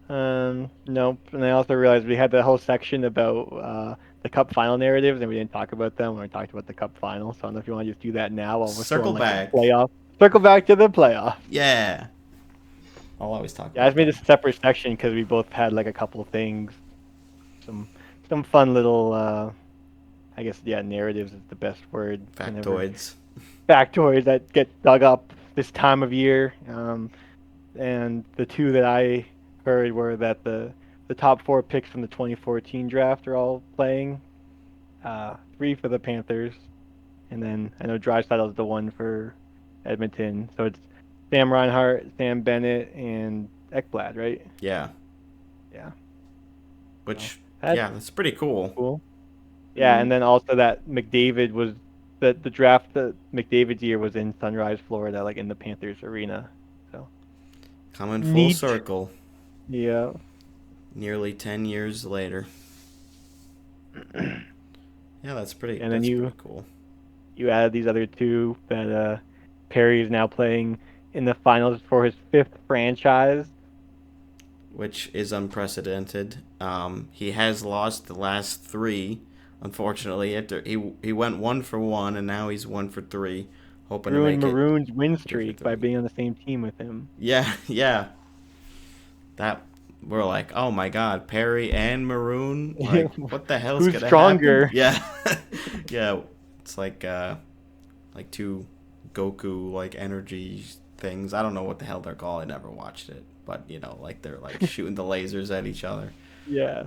Speaker 5: Nope. And I also realized we had that whole section about the Cup final narratives, and we didn't talk about them when we talked about the Cup final. So I don't know if you want to just do that now while we're
Speaker 1: Circle
Speaker 5: still in like
Speaker 1: back.
Speaker 5: the playoff. Circle back to the playoff.
Speaker 1: Yeah. I'll always talk
Speaker 5: Yeah, I
Speaker 1: about
Speaker 5: just made
Speaker 1: that.
Speaker 5: a separate section because we both had like a couple of things, some fun little I guess yeah, narratives is the best word.
Speaker 1: Factoids.
Speaker 5: Factoids that get dug up this time of year. And the two that I heard were that the top four picks from the 2014 draft are all playing. Three for the Panthers, and then I know Draisaitl the one for Edmonton. So it's Sam Reinhart, Sam Bennett, and Ekblad, right?
Speaker 1: Yeah.
Speaker 5: Yeah.
Speaker 1: Which
Speaker 5: That's
Speaker 1: that's pretty cool.
Speaker 5: cool. Yeah, and then also that McDavid was the draft that McDavid's year was in Sunrise, Florida, like in the Panthers arena. So
Speaker 1: Coming full
Speaker 5: neat.
Speaker 1: circle.
Speaker 5: Yeah.
Speaker 1: Nearly 10 years later. Yeah, that's pretty.
Speaker 5: And then
Speaker 1: pretty cool.
Speaker 5: You added these other two that Perry is now playing in the finals for his fifth franchise,
Speaker 1: which is unprecedented. He has lost the last three, unfortunately. After he went 1-for-1, and now he's 1-for-3, hoping to make
Speaker 5: Maroon's
Speaker 1: it.
Speaker 5: win streak by being on the same team with him.
Speaker 1: Yeah. That we're like, oh my God, Perry and Maroon. Like, what the hell's
Speaker 5: Who's
Speaker 1: gonna
Speaker 5: stronger?
Speaker 1: happen? Yeah, yeah. It's like two Goku like energy things. I don't know what the hell they're called. I never watched it, but like they're like shooting the lasers at each other.
Speaker 5: Yeah.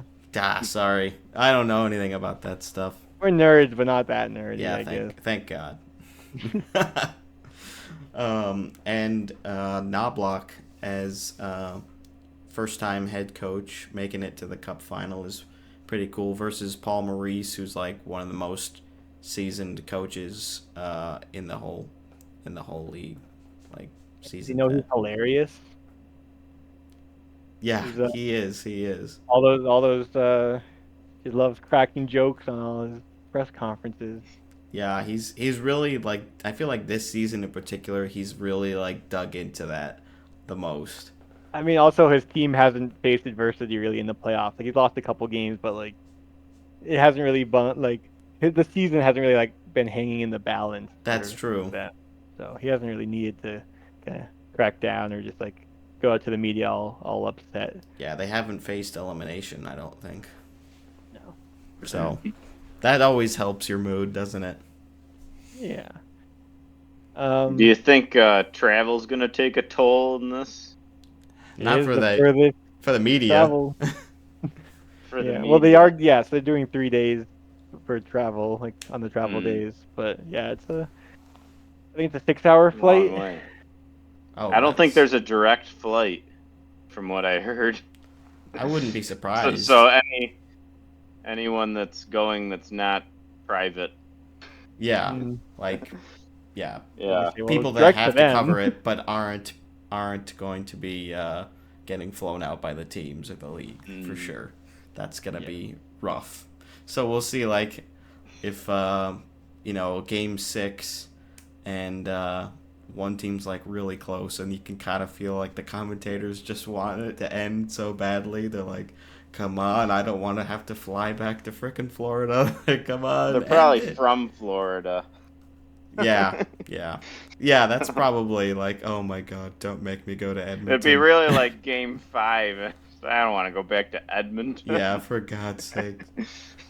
Speaker 1: Sorry, I don't know anything about that stuff.
Speaker 5: We're nerds, but not that nerdy.
Speaker 1: Yeah,
Speaker 5: I guess.
Speaker 1: Thank God. And Knobloch as first-time head coach making it to the Cup final is pretty cool versus Paul Maurice, who's like one of the most seasoned coaches in the whole league, like season.
Speaker 5: Who's hilarious?
Speaker 1: Yeah,
Speaker 5: He's,
Speaker 1: he is. He is.
Speaker 5: all those. He loves cracking jokes on all his press conferences.
Speaker 1: Yeah, he's really like I feel like this season in particular, he's really like dug into that the most.
Speaker 5: I mean, also his team hasn't faced adversity really in the playoffs. Like he's lost a couple games, but like it hasn't really the season hasn't really like been hanging in the balance
Speaker 1: That's
Speaker 5: for
Speaker 1: true.
Speaker 5: them. So he hasn't really needed to kind of crack down or just like go out to the media all upset.
Speaker 1: Yeah, they haven't faced elimination, I don't think.
Speaker 5: No.
Speaker 1: So that always helps your mood, doesn't it?
Speaker 5: Yeah.
Speaker 6: Do you think travel's gonna take a toll in this
Speaker 5: It
Speaker 1: Not
Speaker 5: is
Speaker 1: for
Speaker 5: the
Speaker 1: the
Speaker 5: furthest
Speaker 1: media.
Speaker 5: travel.
Speaker 6: for the
Speaker 5: Yeah. Well, they
Speaker 6: media?
Speaker 5: are. Yeah. So they're doing 3 days for travel, like on the travel
Speaker 6: Mm,
Speaker 5: days. But yeah, I think it's a 6-hour
Speaker 6: long
Speaker 5: flight.
Speaker 6: way.
Speaker 1: Oh,
Speaker 6: I don't think
Speaker 1: that's
Speaker 6: there's a direct flight, from what I heard.
Speaker 1: I wouldn't be
Speaker 6: So,
Speaker 1: surprised.
Speaker 6: so anyone that's going that's not private.
Speaker 1: Yeah,
Speaker 5: Mm,
Speaker 1: like yeah,
Speaker 5: I was gonna
Speaker 6: Yeah.
Speaker 5: say, well,
Speaker 1: people that
Speaker 5: direct to
Speaker 1: have to
Speaker 5: them.
Speaker 1: cover it but aren't going to be getting flown out by the teams or the league for
Speaker 6: Mm.
Speaker 1: sure. That's gonna
Speaker 5: Yeah.
Speaker 1: be rough. So we'll see, like if game 6 and one team's like really close and you can kind of feel like the commentators just want it to end so badly. They're like, come on, I don't want to have to fly back to frickin' Florida. Come on,
Speaker 6: They're
Speaker 1: end
Speaker 6: probably
Speaker 1: it.
Speaker 6: from Florida.
Speaker 1: Yeah, yeah. Yeah, that's probably like, oh my god, don't make me go to
Speaker 6: It'd be
Speaker 1: Edmonton.
Speaker 6: really like Game 5. I don't want to go back to Edmonton.
Speaker 1: Yeah, for God's sake.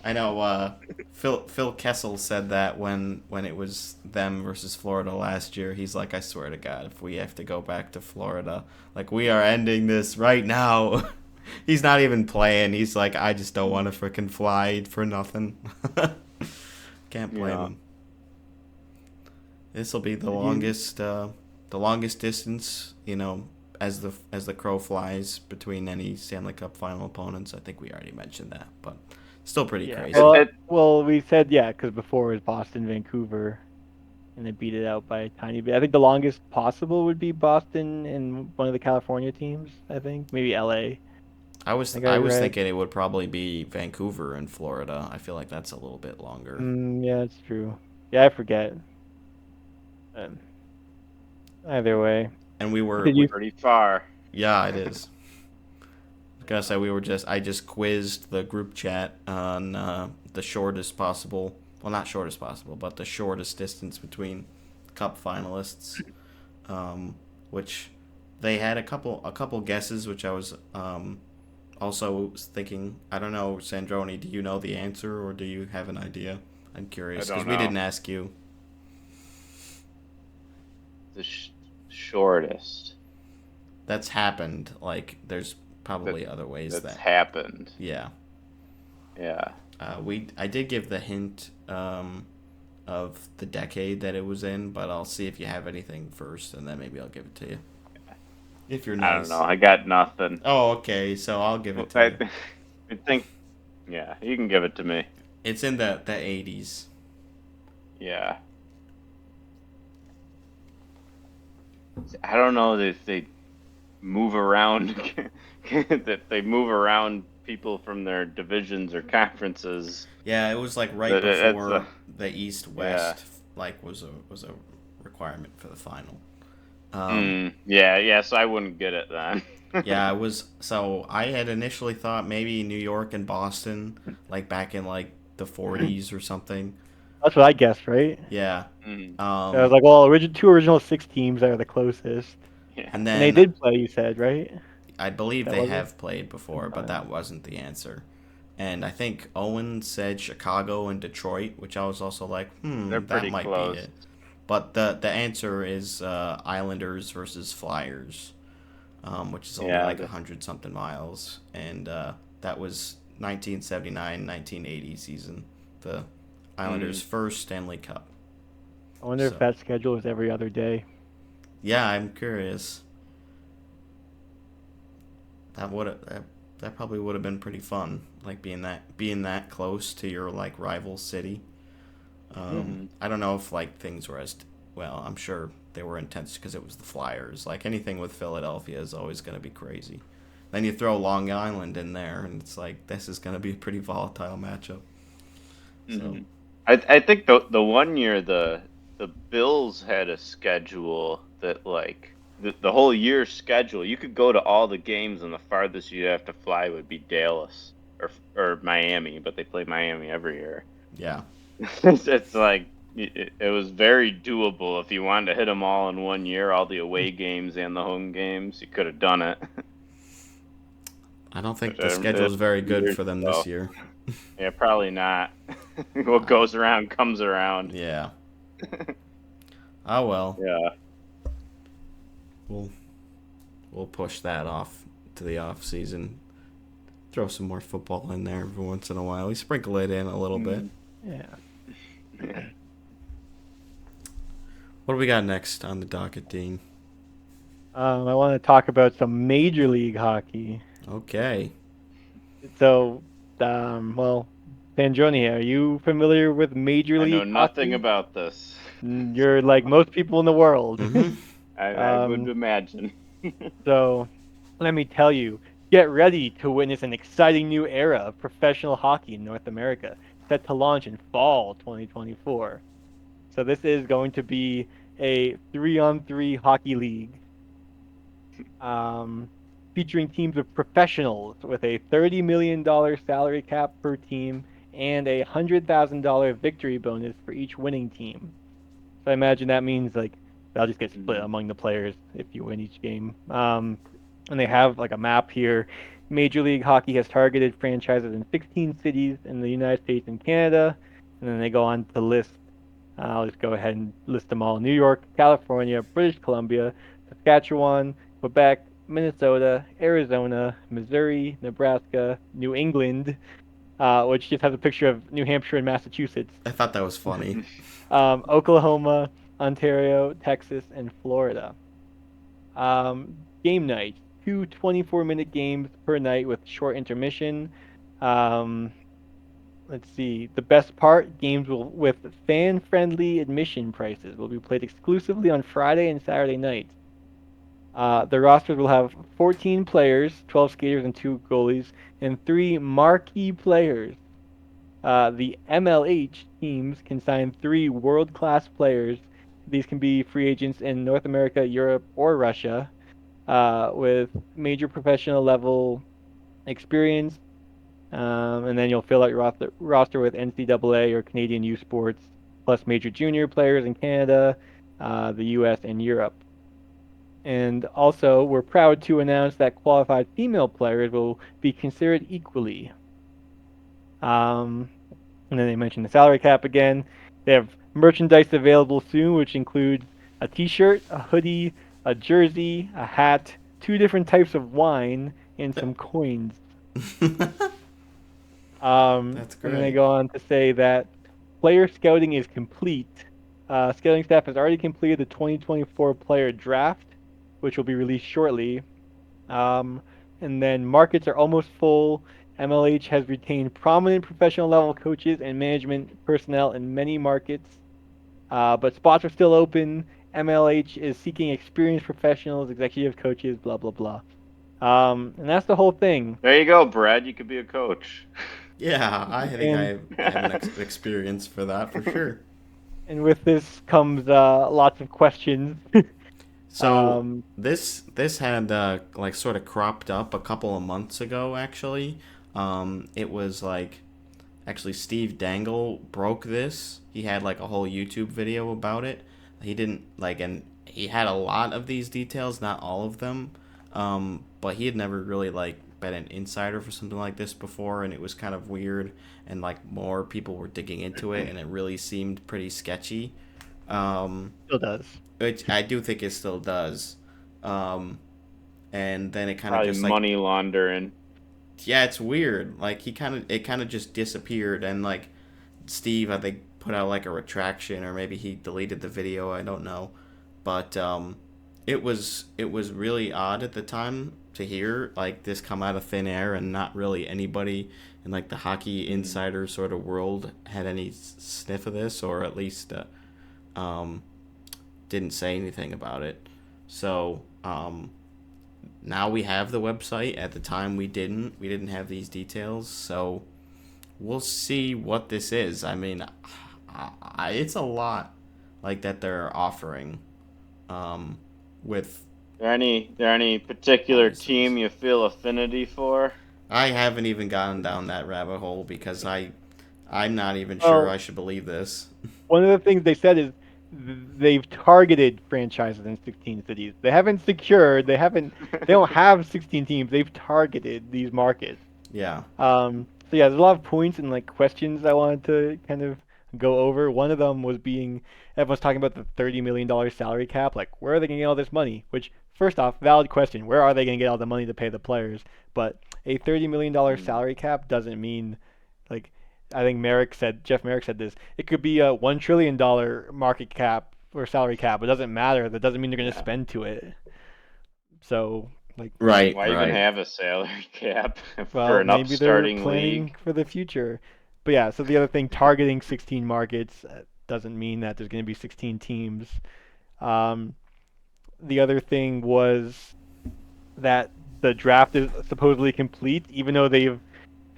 Speaker 1: I know Phil Kessel said that when it was them versus Florida last year. He's like, I swear to God, if we have to go back to Florida, like we are ending this right now. He's not even playing. He's like, I just don't want to freaking fly for nothing. Can't blame
Speaker 6: Yeah.
Speaker 1: him. This will be the longest distance, as the crow flies between any Stanley Cup final opponents. I think we already mentioned that, but still pretty
Speaker 5: Yeah.
Speaker 1: crazy.
Speaker 5: Well, we said yeah, because before it was Boston, Vancouver, and they beat it out by a tiny bit. I think the longest possible would be Boston and one of the California teams. I think maybe LA.
Speaker 1: I
Speaker 5: I
Speaker 1: was
Speaker 5: read.
Speaker 1: thinking it would probably be Vancouver and Florida. I feel like that's a little bit longer.
Speaker 5: Yeah, it's true. Yeah, I forget. Um, Either way,
Speaker 1: And we were
Speaker 5: did you?
Speaker 6: Pretty far.
Speaker 1: yeah, it is. Gonna say I just quizzed the group chat on the shortest possible, well, not shortest possible, but the shortest distance between cup finalists, which they had a couple guesses, which I was also thinking. I don't know, Sandroni, do you know the answer or do you have an idea? I'm curious
Speaker 6: I
Speaker 1: because
Speaker 6: don't
Speaker 1: we
Speaker 6: know.
Speaker 1: didn't ask you.
Speaker 6: The shortest
Speaker 1: That's happened. Like there's probably other ways
Speaker 6: that's
Speaker 1: that.
Speaker 6: happened.
Speaker 1: Yeah.
Speaker 6: Yeah.
Speaker 1: I did give the hint of the decade that it was in, but I'll see if you have anything first, and then maybe I'll give it to you. If you're nice.
Speaker 6: I don't know. I got nothing.
Speaker 1: Oh, okay. So I'll give it to you.
Speaker 6: I think. Yeah, you can give it to me.
Speaker 1: It's in the 80s.
Speaker 6: Yeah. I don't know if they move around. That they move around people from their divisions or conferences.
Speaker 1: Yeah, it was like right
Speaker 6: That- that's
Speaker 1: before the East-West was a requirement for the final.
Speaker 6: Yeah. So I wouldn't get it then.
Speaker 1: Yeah, it was. So I had initially thought maybe New York and Boston, like back in like the 40s or something.
Speaker 5: That's what I guessed, right?
Speaker 1: Yeah.
Speaker 6: Mm,
Speaker 5: I was like, well, two original 6 teams are the closest,
Speaker 6: yeah.
Speaker 1: And
Speaker 5: and they
Speaker 1: then
Speaker 5: did play. You said, right?
Speaker 1: I believe
Speaker 5: That
Speaker 1: they
Speaker 5: wasn't-
Speaker 1: have played before, but that wasn't the answer. And I think Owen said Chicago and Detroit, which I was also like,
Speaker 6: They're
Speaker 1: that
Speaker 6: pretty
Speaker 1: might
Speaker 6: close.
Speaker 1: be it. But the answer is Islanders versus Flyers, which is only
Speaker 6: Yeah,
Speaker 1: like 100-something miles. And that was 1979-1980 season, the Islanders' first Stanley Cup.
Speaker 5: I wonder
Speaker 1: So-
Speaker 5: if that schedule is every other day.
Speaker 1: Yeah, I'm curious. That probably would have been pretty fun, like being that close to your like rival city. I don't know if like things were as well. I'm sure they were intense because it was the Flyers. Like anything with Philadelphia is always going to be crazy. Then you throw Long Island in there, and it's like this is going to be a pretty volatile matchup. So
Speaker 6: I think the one year the Bills had a schedule that like the whole year's schedule, you could go to all the games, and the farthest you'd have to fly would be Dallas or Miami, but they play Miami every year.
Speaker 1: yeah,
Speaker 6: It's like it was very doable if you wanted to hit them all in one year, all the away games and the home games. You could have done it.
Speaker 1: I don't think the schedule is very good for them this year.
Speaker 6: Yeah, probably not. What goes around comes around.
Speaker 1: Yeah. Oh well.
Speaker 6: Yeah.
Speaker 1: We'll push that off to the off season. Throw some more football in there every once in a while. We sprinkle it in a little bit.
Speaker 5: Yeah.
Speaker 1: What do we got next on the docket, Dean?
Speaker 5: I want to talk about some Major League Hockey.
Speaker 1: Okay.
Speaker 5: So, well, Sandroni, are you familiar with Major League
Speaker 6: I know nothing
Speaker 5: Hockey?
Speaker 6: about this.
Speaker 5: You're like most people in the world.
Speaker 1: Mm-hmm.
Speaker 6: I would imagine.
Speaker 5: So, let me tell you, get ready to witness an exciting new era of professional hockey in North America, set to launch in fall 2024. So this is going to be a 3-on-3 hockey league, featuring teams of professionals with a $30 million salary cap per team and a $100,000 victory bonus for each winning team. So I imagine that means like that'll just get split among the players if you win each game. And they have like a map here. Major League Hockey has targeted franchises in 16 cities in the United States and Canada, and then they go on to list. I'll just go ahead and list them all: New York, California, British Columbia, Saskatchewan, Quebec, Minnesota, Arizona, Missouri, Nebraska, New England, which just has a picture of New Hampshire and Massachusetts.
Speaker 1: I thought that was funny.
Speaker 5: Oklahoma, Ontario, Texas, and Florida. Game night: 2 24-minute games per night with short intermission. Let's see. The best part: games with fan-friendly admission prices will be played exclusively on Friday and Saturday nights. The rosters will have 14 players, 12 skaters and 2 goalies, and 3 marquee players. The MLH teams can sign 3 world-class players. These can be free agents in North America, Europe, or Russia, with major professional level experience. And then you'll fill out your roster with NCAA or Canadian U Sports, plus major junior players in Canada, the US, and Europe. And also, we're proud to announce that qualified female players will be considered equally. And then they mentioned the salary cap again. They have merchandise available soon, which includes a t-shirt, a hoodie, a jersey, a hat, 2 different types of wine, and some coins.
Speaker 1: That's great.
Speaker 5: And then they go on to say that player scouting is complete. Scouting staff has already completed the 2024 player draft, which will be released shortly. And then markets are almost full. MLH has retained prominent professional level coaches and management personnel in many markets, but spots are still open. MLH is seeking experienced professionals, executive coaches, blah, blah, blah. And that's the whole thing.
Speaker 6: There you go, Brad. You could be a coach.
Speaker 1: Yeah, I think I have an experience for that for sure.
Speaker 5: And with this comes lots of questions.
Speaker 1: So this had like sort of cropped up a couple of months ago. Actually, it was like actually Steve Dangle broke this. He had like a whole YouTube video about it. He didn't like, and he had a lot of these details, not all of them. But he had never really like been an insider for something like this before, and it was kind of weird, and like more people were digging into it, and it really seemed pretty sketchy.
Speaker 5: Still does.
Speaker 1: Which I do think it still does. And then it kind of
Speaker 6: Probably
Speaker 1: just like
Speaker 6: money laundering.
Speaker 1: yeah, it's weird. Like it kind of just disappeared, and like Steve I think put out like a retraction, or maybe he deleted the video. I don't know, but it was really odd at the time to hear like this come out of thin air, and not really anybody in like the hockey insider sort of world had any sniff of this, or at least didn't say anything about it. So now we have the website. At the time, we didn't. We didn't have these details, so we'll see what this is. I mean, it's a lot like that they're offering. With
Speaker 6: There any particular
Speaker 1: bonuses.
Speaker 6: team you feel affinity for?
Speaker 1: I haven't even gotten down that rabbit hole because I'm not even sure
Speaker 5: Well,
Speaker 1: I should believe this.
Speaker 5: one of the things they said is they've targeted franchises in 16 cities. They haven't secured. They don't have 16 teams. They've targeted these markets.
Speaker 1: Yeah.
Speaker 5: So yeah, there's a lot of points and like questions I wanted to kind of go over. One of them was being everyone's talking about the $30 million salary cap. Like, where are they going to get all this money? Which, first off, valid question. Where are they going to get all the money to pay the players? But a $30 million salary cap doesn't mean like I think Jeff Merrick said this. It could be a $1 trillion market cap or salary cap. It doesn't matter. That doesn't mean they're going to spend to it. So like,
Speaker 1: Right.
Speaker 6: Why even have a salary cap for
Speaker 5: well,
Speaker 6: an
Speaker 5: maybe they're
Speaker 6: upstarting
Speaker 5: planning
Speaker 6: league?
Speaker 5: for the future. But yeah, so the other thing, targeting 16 markets doesn't mean that there's going to be 16 teams. Um, the other thing was that the draft is supposedly complete, even though they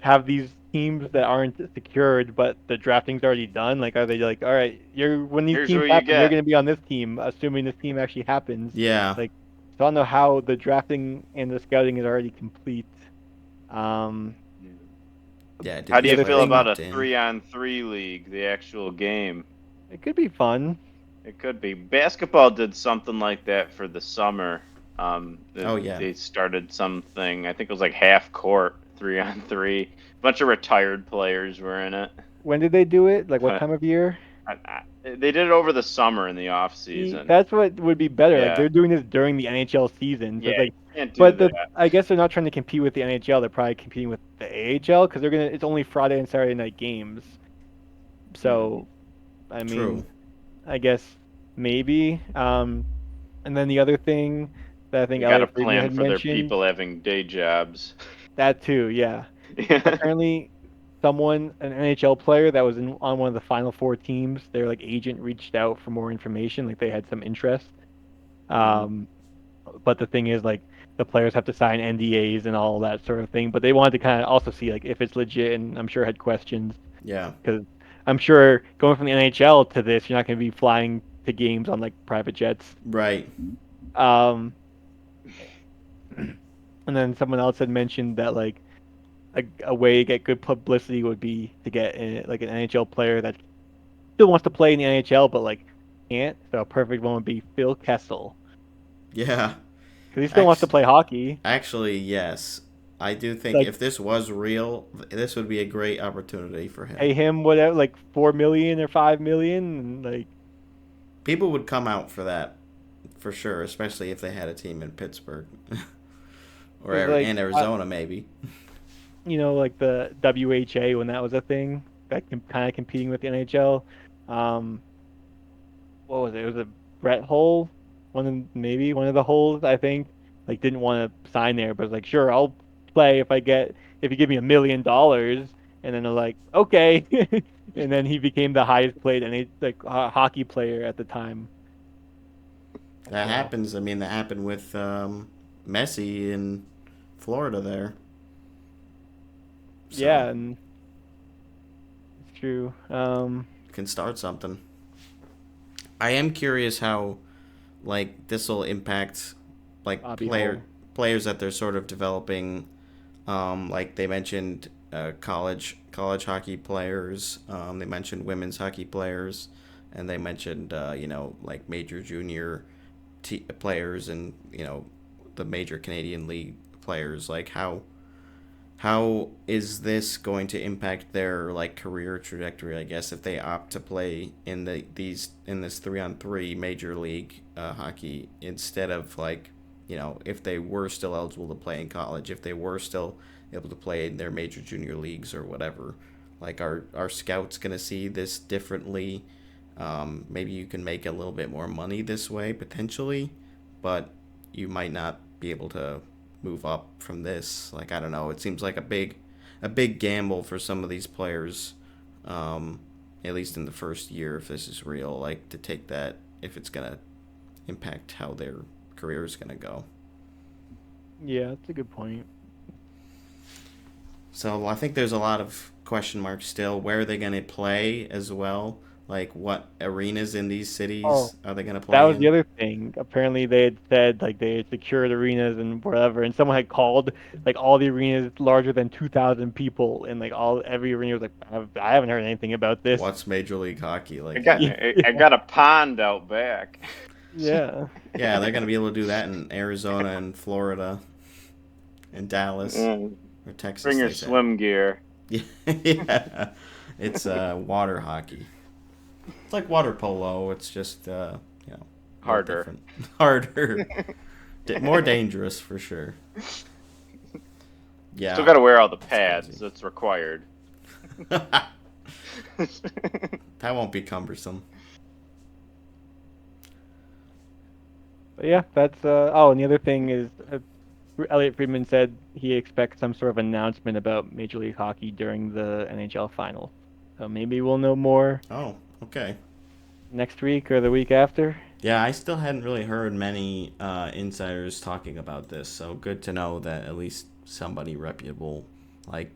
Speaker 5: have these teams that aren't secured, but the drafting's already done. Like, are they like, all right, when these
Speaker 6: Here's
Speaker 5: teams
Speaker 6: who you
Speaker 5: happen, you're
Speaker 6: get.
Speaker 5: going to be on this team, assuming this team actually happens.
Speaker 1: Yeah.
Speaker 5: Like, so I don't know how the drafting and the scouting is already complete. Um,
Speaker 1: Yeah. Did
Speaker 6: How do
Speaker 1: these
Speaker 6: you
Speaker 5: other
Speaker 6: feel
Speaker 1: players
Speaker 5: thing,
Speaker 6: about a
Speaker 1: opt in?
Speaker 6: 3-on-3 league, the actual game?
Speaker 5: it could be fun.
Speaker 6: It could be. Basketball did something like that for the summer.
Speaker 1: Oh yeah.
Speaker 6: They started something. I think it was like half court, 3-on-3. A bunch of retired players were in it.
Speaker 5: When did they do it? Like, what
Speaker 6: But
Speaker 5: time of year?
Speaker 6: they did it over the summer in the off
Speaker 5: See,
Speaker 6: season.
Speaker 5: that's what would be better. Like,
Speaker 6: Yeah,
Speaker 5: they're doing this during the NHL season, so
Speaker 6: yeah,
Speaker 5: it's like,
Speaker 6: you can't do
Speaker 5: but
Speaker 6: that.
Speaker 5: I guess they're not trying to compete with the NHL. They're probably competing with the AHL because it's only Friday and Saturday night games. So, I
Speaker 1: True.
Speaker 5: mean, I guess maybe. And then the other thing that I think
Speaker 6: They got to
Speaker 5: Elliot Friedman
Speaker 6: plan
Speaker 5: had
Speaker 6: for their
Speaker 5: mentioned,
Speaker 6: people having day jobs.
Speaker 5: that too, yeah.
Speaker 6: Yeah.
Speaker 5: Apparently, an NHL player that was on one of the final four teams, their like agent reached out for more information, like they had some interest. Um, but the thing is, like, the players have to sign NDAs and all that sort of thing. But they wanted to kind of also see like if it's legit, and I'm sure had questions
Speaker 1: Yeah.
Speaker 5: because I'm sure going from the NHL to this, you're not going to be flying to games on like private jets.
Speaker 1: Right.
Speaker 5: Um, and then someone else had mentioned that like a way to get good publicity would be to get like an NHL player that still wants to play in the NHL but like can't. So a perfect one would be Phil Kessel
Speaker 1: Yeah.
Speaker 5: because he still wants to play hockey.
Speaker 1: Actually, yes. I do think
Speaker 5: Like,
Speaker 1: if this was real, this would be a great opportunity for him.
Speaker 5: pay him whatever, like 4 million or 5 million, and like
Speaker 1: People would come out for that, for sure, especially if they had a team in Pittsburgh or
Speaker 5: 'cause, like
Speaker 1: in Arizona, maybe.
Speaker 5: like the WHA when that was a thing, that kind of competing with the NHL. Um, what was it? It was a Brett Hull, maybe one of the Hulls, I think. Like, didn't want to sign there, but was like, sure, I'll play if you give me $1 million. And then they're like, okay. And then he became the highest paid hockey player at the time.
Speaker 1: That
Speaker 5: So,
Speaker 1: happens. I mean, that happened with Messi in Florida there. So,
Speaker 5: yeah, and it's true.
Speaker 1: can start something. I am curious how, like, this will impact, like,
Speaker 5: Bobby Hull.
Speaker 1: players that they're sort of developing. Like they mentioned, college hockey players. They mentioned women's hockey players, and they mentioned like major junior players and the major Canadian league players. Like how is this going to impact their like career trajectory? I guess if they opt to play in this 3-on-3 major league hockey instead of like if they were still eligible to play in college, if they were still able to play in their major junior leagues or whatever, like are scouts gonna see this differently? Maybe you can make a little bit more money this way potentially, but you might not be able to move up from this. Like I don't know. It seems like a big gamble for some of these players, at least in the first year, if this is real. Like to take that if it's gonna impact how their career is gonna go.
Speaker 5: Yeah, that's a good point.
Speaker 1: So I think there's a lot of question marks still. Where are they going to play as well? Like, what arenas in these
Speaker 5: Oh,
Speaker 1: cities are they going to
Speaker 5: that
Speaker 1: play
Speaker 5: was the
Speaker 1: in?
Speaker 5: other thing. Apparently, they had said like they had secured arenas and whatever, and someone had called like all the arenas larger than 2,000 people, and like every arena was like, I haven't heard anything about this.
Speaker 1: What's Major League Hockey?
Speaker 6: I
Speaker 1: Like,
Speaker 6: got I got a pond out back.
Speaker 5: Yeah.
Speaker 1: yeah, they're going to be able to do that in Arizona and Florida and Dallas or Texas,
Speaker 6: Bring your
Speaker 1: they said.
Speaker 6: swim gear.
Speaker 1: Yeah, yeah. It's water hockey. It's like water polo. It's just a little
Speaker 6: Harder.
Speaker 1: different, harder, more dangerous for sure. Yeah,
Speaker 6: Still got to wear all the
Speaker 1: It's
Speaker 6: pads.
Speaker 1: crazy.
Speaker 6: That's required.
Speaker 1: That won't be cumbersome.
Speaker 5: But yeah, that's oh, and the other thing is Elliot Friedman said he expects some sort of announcement about Major League Hockey during the NHL final. So maybe we'll know more
Speaker 1: Oh, okay.
Speaker 5: next week or the week after.
Speaker 1: Yeah, I still hadn't really heard many insiders talking about this, so good to know that at least somebody reputable like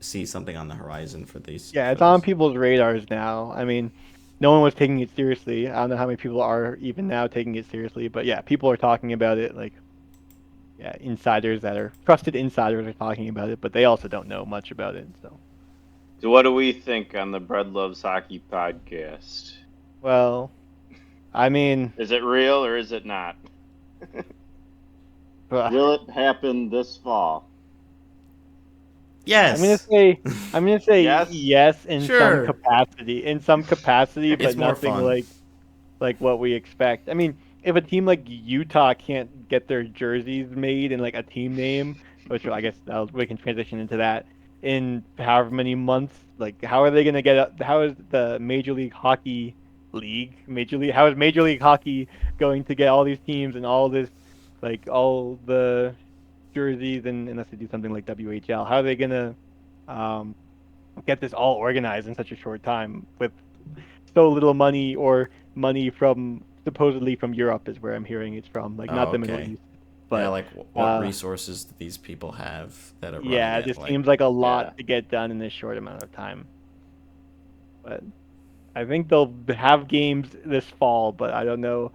Speaker 1: sees something on the horizon for these.
Speaker 5: Yeah,
Speaker 1: For
Speaker 5: it's on
Speaker 1: this.
Speaker 5: people's radars now. I mean, no one was taking it seriously. I don't know how many people are even now taking it seriously, but yeah, people are talking about it. Like, yeah, insiders that are trusted insiders are talking about it, but they also don't know much about it.
Speaker 6: So what do we think on the Bread Loves Hockey podcast?
Speaker 5: Well, I mean,
Speaker 6: Is it real or is it not?
Speaker 5: uh,
Speaker 6: Will it happen this fall?
Speaker 5: I'm gonna
Speaker 1: Yes.
Speaker 5: say I'm gonna say
Speaker 6: Yes?
Speaker 5: yes in some
Speaker 1: Sure.
Speaker 5: capacity,
Speaker 1: It's
Speaker 5: but
Speaker 1: more
Speaker 5: nothing
Speaker 1: fun.
Speaker 5: like what we expect. I mean, if a team like Utah can't get their jerseys made in like a team name, which I guess we can transition into that in however many months, like how are they gonna how is the How is Major League Hockey going to get all these teams and all this, like all the jerseys and unless they do something like WHL, how are they gonna um, get this all organized in such a short time with so little money or money from supposedly from Europe is where I'm hearing it's from, like
Speaker 1: Oh,
Speaker 5: not the Middle
Speaker 1: okay.
Speaker 5: East.
Speaker 1: Yeah,
Speaker 5: But
Speaker 1: like what resources do these people have that are running
Speaker 5: yeah, it
Speaker 1: it?
Speaker 5: just
Speaker 1: Like,
Speaker 5: seems like a
Speaker 6: Yeah.
Speaker 5: lot to get done in this short amount of time. But I think they'll have games this fall, but I don't know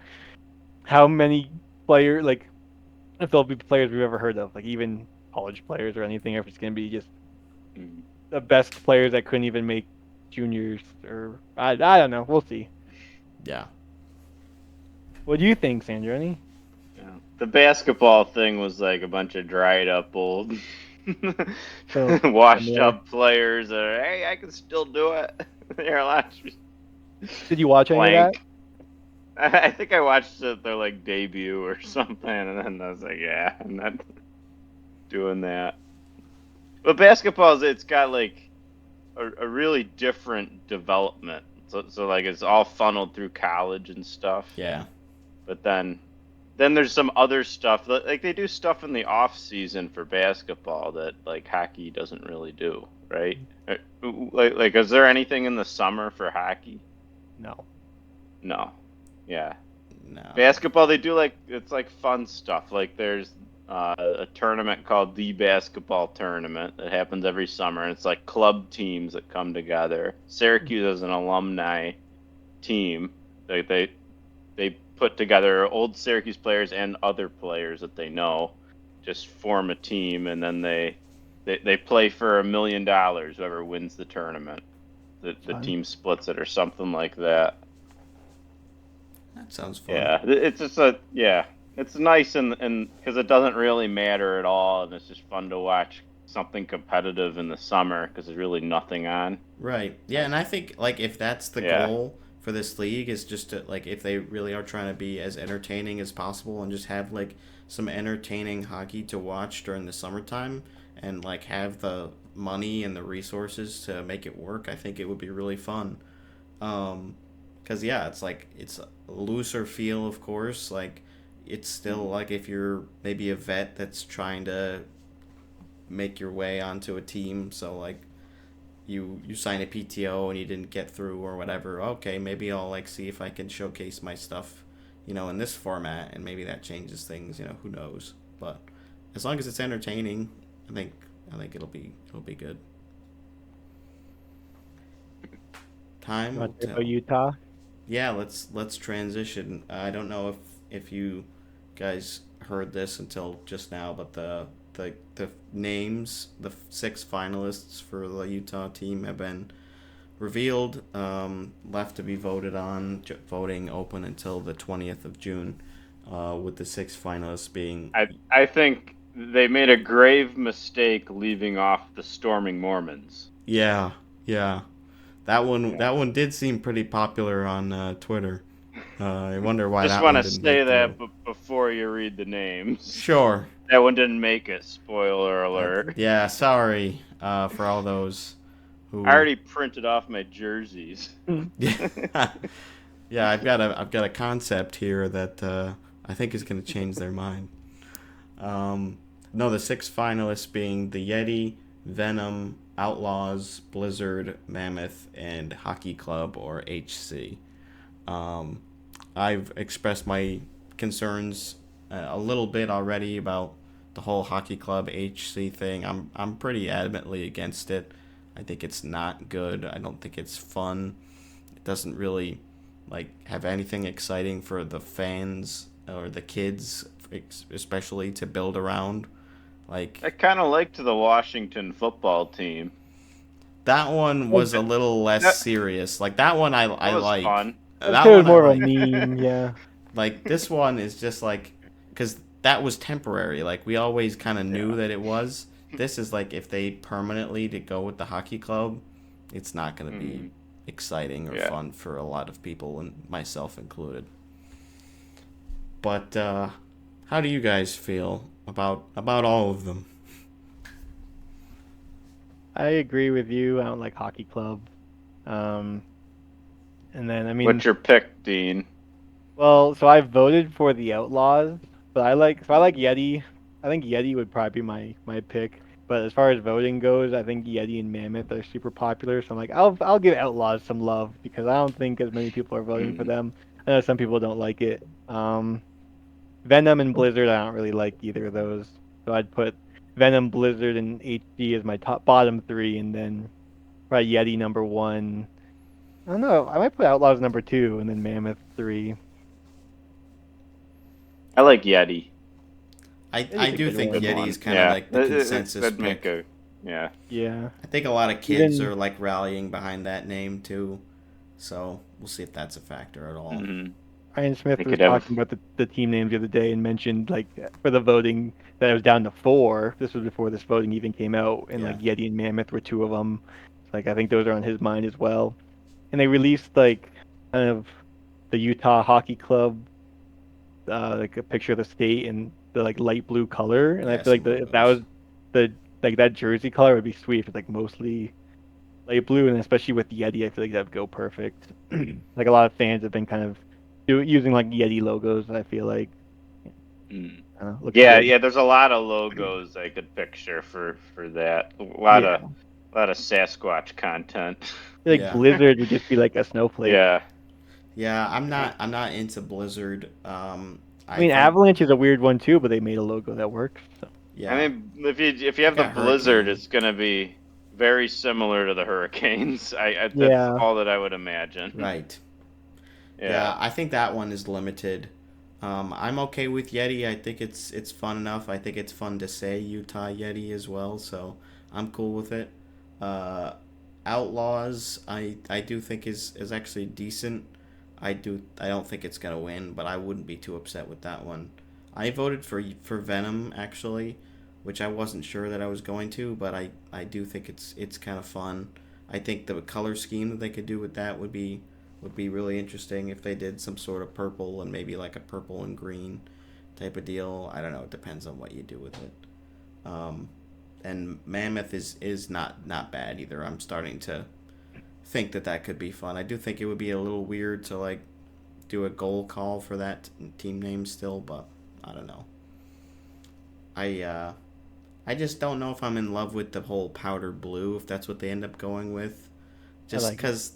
Speaker 5: how many like if there'll be players we've ever heard of, like even college players or anything, or if it's gonna be just
Speaker 6: Mhm.
Speaker 5: the best players that couldn't even make juniors or I don't know. We'll see.
Speaker 1: yeah.
Speaker 5: What do you think, Sandroni?
Speaker 6: Yeah. The basketball thing was like a bunch of dried up old
Speaker 5: So
Speaker 6: washed
Speaker 5: familiar.
Speaker 6: up players that are, hey, I can still do it. They're last
Speaker 5: Did you watch any of that?
Speaker 6: blank. I think I watched their like debut or something, and then I was like, yeah, I'm not doing that. But basketball, it's got like a really different development. So like it's all funneled through college and stuff.
Speaker 1: Yeah.
Speaker 6: But then there's some other stuff like they do stuff in the off season for basketball that like hockey doesn't really do, right? Like is there anything in the summer for hockey?
Speaker 5: No.
Speaker 6: No. Yeah.
Speaker 1: No.
Speaker 6: Basketball, they do like it's like fun stuff. Like there's a tournament called the basketball tournament that happens every summer, and it's like club teams that come together. Syracuse is an alumni team. They put together old Syracuse players and other players that they know, just form a team, and then they play for $1 million. Whoever wins the tournament, the
Speaker 5: Fun.
Speaker 6: team splits it or something like that.
Speaker 1: That sounds fun.
Speaker 6: Yeah, it's just it's nice and because it doesn't really matter at all, and it's just fun to watch something competitive in the summer because there's really nothing on.
Speaker 1: Right. Yeah, and I think like if that's the
Speaker 6: Yeah.
Speaker 1: goal for this league is just to like if they really are trying to be as entertaining as possible and just have like some entertaining hockey to watch during the summertime and like have the money and the resources to make it work, I think it would be really fun. Cuz yeah, it's like it's a looser feel of course, like it's still like if you're maybe a vet that's trying to make your way onto a team, so like you sign a PTO and you didn't get through or whatever. Okay, maybe I'll like see if I can showcase my stuff, in this format, and maybe that changes things. Who knows? But as long as it's entertaining, I think it'll be good. Time will tell.
Speaker 5: Utah.
Speaker 1: Yeah, let's transition. I don't know if you guys heard this until just now, but the names, the 6 finalists for the Utah team have been revealed. Left to be voted on. Voting open until the 20th of June, with the 6 finalists being.
Speaker 6: I think they made a grave mistake leaving off the Storming Mormons.
Speaker 1: Yeah. That one did seem pretty popular on Twitter. I wonder why
Speaker 6: Just
Speaker 1: that
Speaker 6: want
Speaker 1: one
Speaker 6: to
Speaker 1: didn't
Speaker 6: say
Speaker 1: make
Speaker 6: that before you read the names.
Speaker 1: Sure.
Speaker 6: That one didn't make it. Spoiler alert.
Speaker 1: Yeah, sorry for all those who.
Speaker 6: I already printed off my jerseys.
Speaker 1: Yeah, yeah. I've got a concept here that I think is going to change their mind. No, the 6 finalists being the Yeti, Venom, Outlaws, Blizzard, Mammoth, and Hockey Club, or HC. I've expressed my concerns a little bit already about the whole Hockey Club HC thing. I'm pretty adamantly against it. I think it's not good. I don't think it's fun. It doesn't really have anything exciting for the fans or the kids, especially, to build around. I
Speaker 6: kind of liked the Washington football team.
Speaker 1: That one was a little less serious. That one I like.
Speaker 6: Fun.
Speaker 1: That
Speaker 5: was more of a meme, yeah.
Speaker 1: This one is just because that was temporary. We always kind of knew that it was. This is if they permanently to go with the hockey club, it's not going to be exciting or fun for a lot of people, and myself included. But how do you guys feel about all of them?
Speaker 5: I agree with you. I don't like hockey club. And then
Speaker 6: what's your pick, Dean?
Speaker 5: Well, so I voted for the Outlaws, but I like Yeti. I think Yeti would probably be my pick. But as far as voting goes, I think Yeti and Mammoth are super popular. So I'm I'll give Outlaws some love because I don't think as many people are voting for them. I know some people don't like it. Venom and Blizzard, I don't really like either of those. So I'd put Venom, Blizzard, and HD as my bottom 3, and then probably Yeti number 1. I don't know. I might put Outlaws number 2, and then Mammoth 3.
Speaker 6: I like Yeti.
Speaker 1: I do think Yeti is kind of the consensus pick.
Speaker 6: Yeah.
Speaker 1: I think a lot of kids are rallying behind that name too, so we'll see if that's a factor at all.
Speaker 6: Mm-hmm.
Speaker 5: Ryan Smith was talking about the team names the other day and mentioned for the voting that it was down to 4. This was before this voting even came out, and Yeti and Mammoth were 2 of them. I think those are on his mind as well. And they released kind of the Utah Hockey Club, a picture of the state and the light blue color, and I feel if that was that jersey color would be sweet if it's mostly light blue, and especially with Yeti, I feel that would go perfect. A lot of fans have been kind of using Yeti logos. I feel like.
Speaker 6: Yeah. There's a lot of logos I could picture for that. A lot of Sasquatch content.
Speaker 5: I feel Blizzard would just be a snowflake.
Speaker 6: Yeah,
Speaker 1: I'm not into Blizzard.
Speaker 5: I mean, Avalanche is a weird one too, but they made a logo that works. So.
Speaker 1: Yeah.
Speaker 6: I mean, if you have the Blizzard, it's gonna be very similar to the Hurricanes. That's all that I would imagine.
Speaker 1: Right. Yeah, I think that one is limited. I'm okay with Yeti. I think it's fun enough. I think it's fun to say Utah Yeti as well, so I'm cool with it. Outlaws, I do think is actually decent. I don't think it's gonna win, but I wouldn't be too upset with that one. I voted for Venom actually, which I wasn't sure that I was going to, but I do think it's kind of fun. I think the color scheme that they could do with that would be really interesting if they did some sort of purple and maybe a purple and green type of deal. I don't know. It depends on what you do with it. And Mammoth is not bad either. I'm starting to think that could be fun. I do think it would be a little weird to do a goal call for that team name still, but I don't know. I just don't know if I'm in love with the whole powder blue, if that's what they end up going with. Just because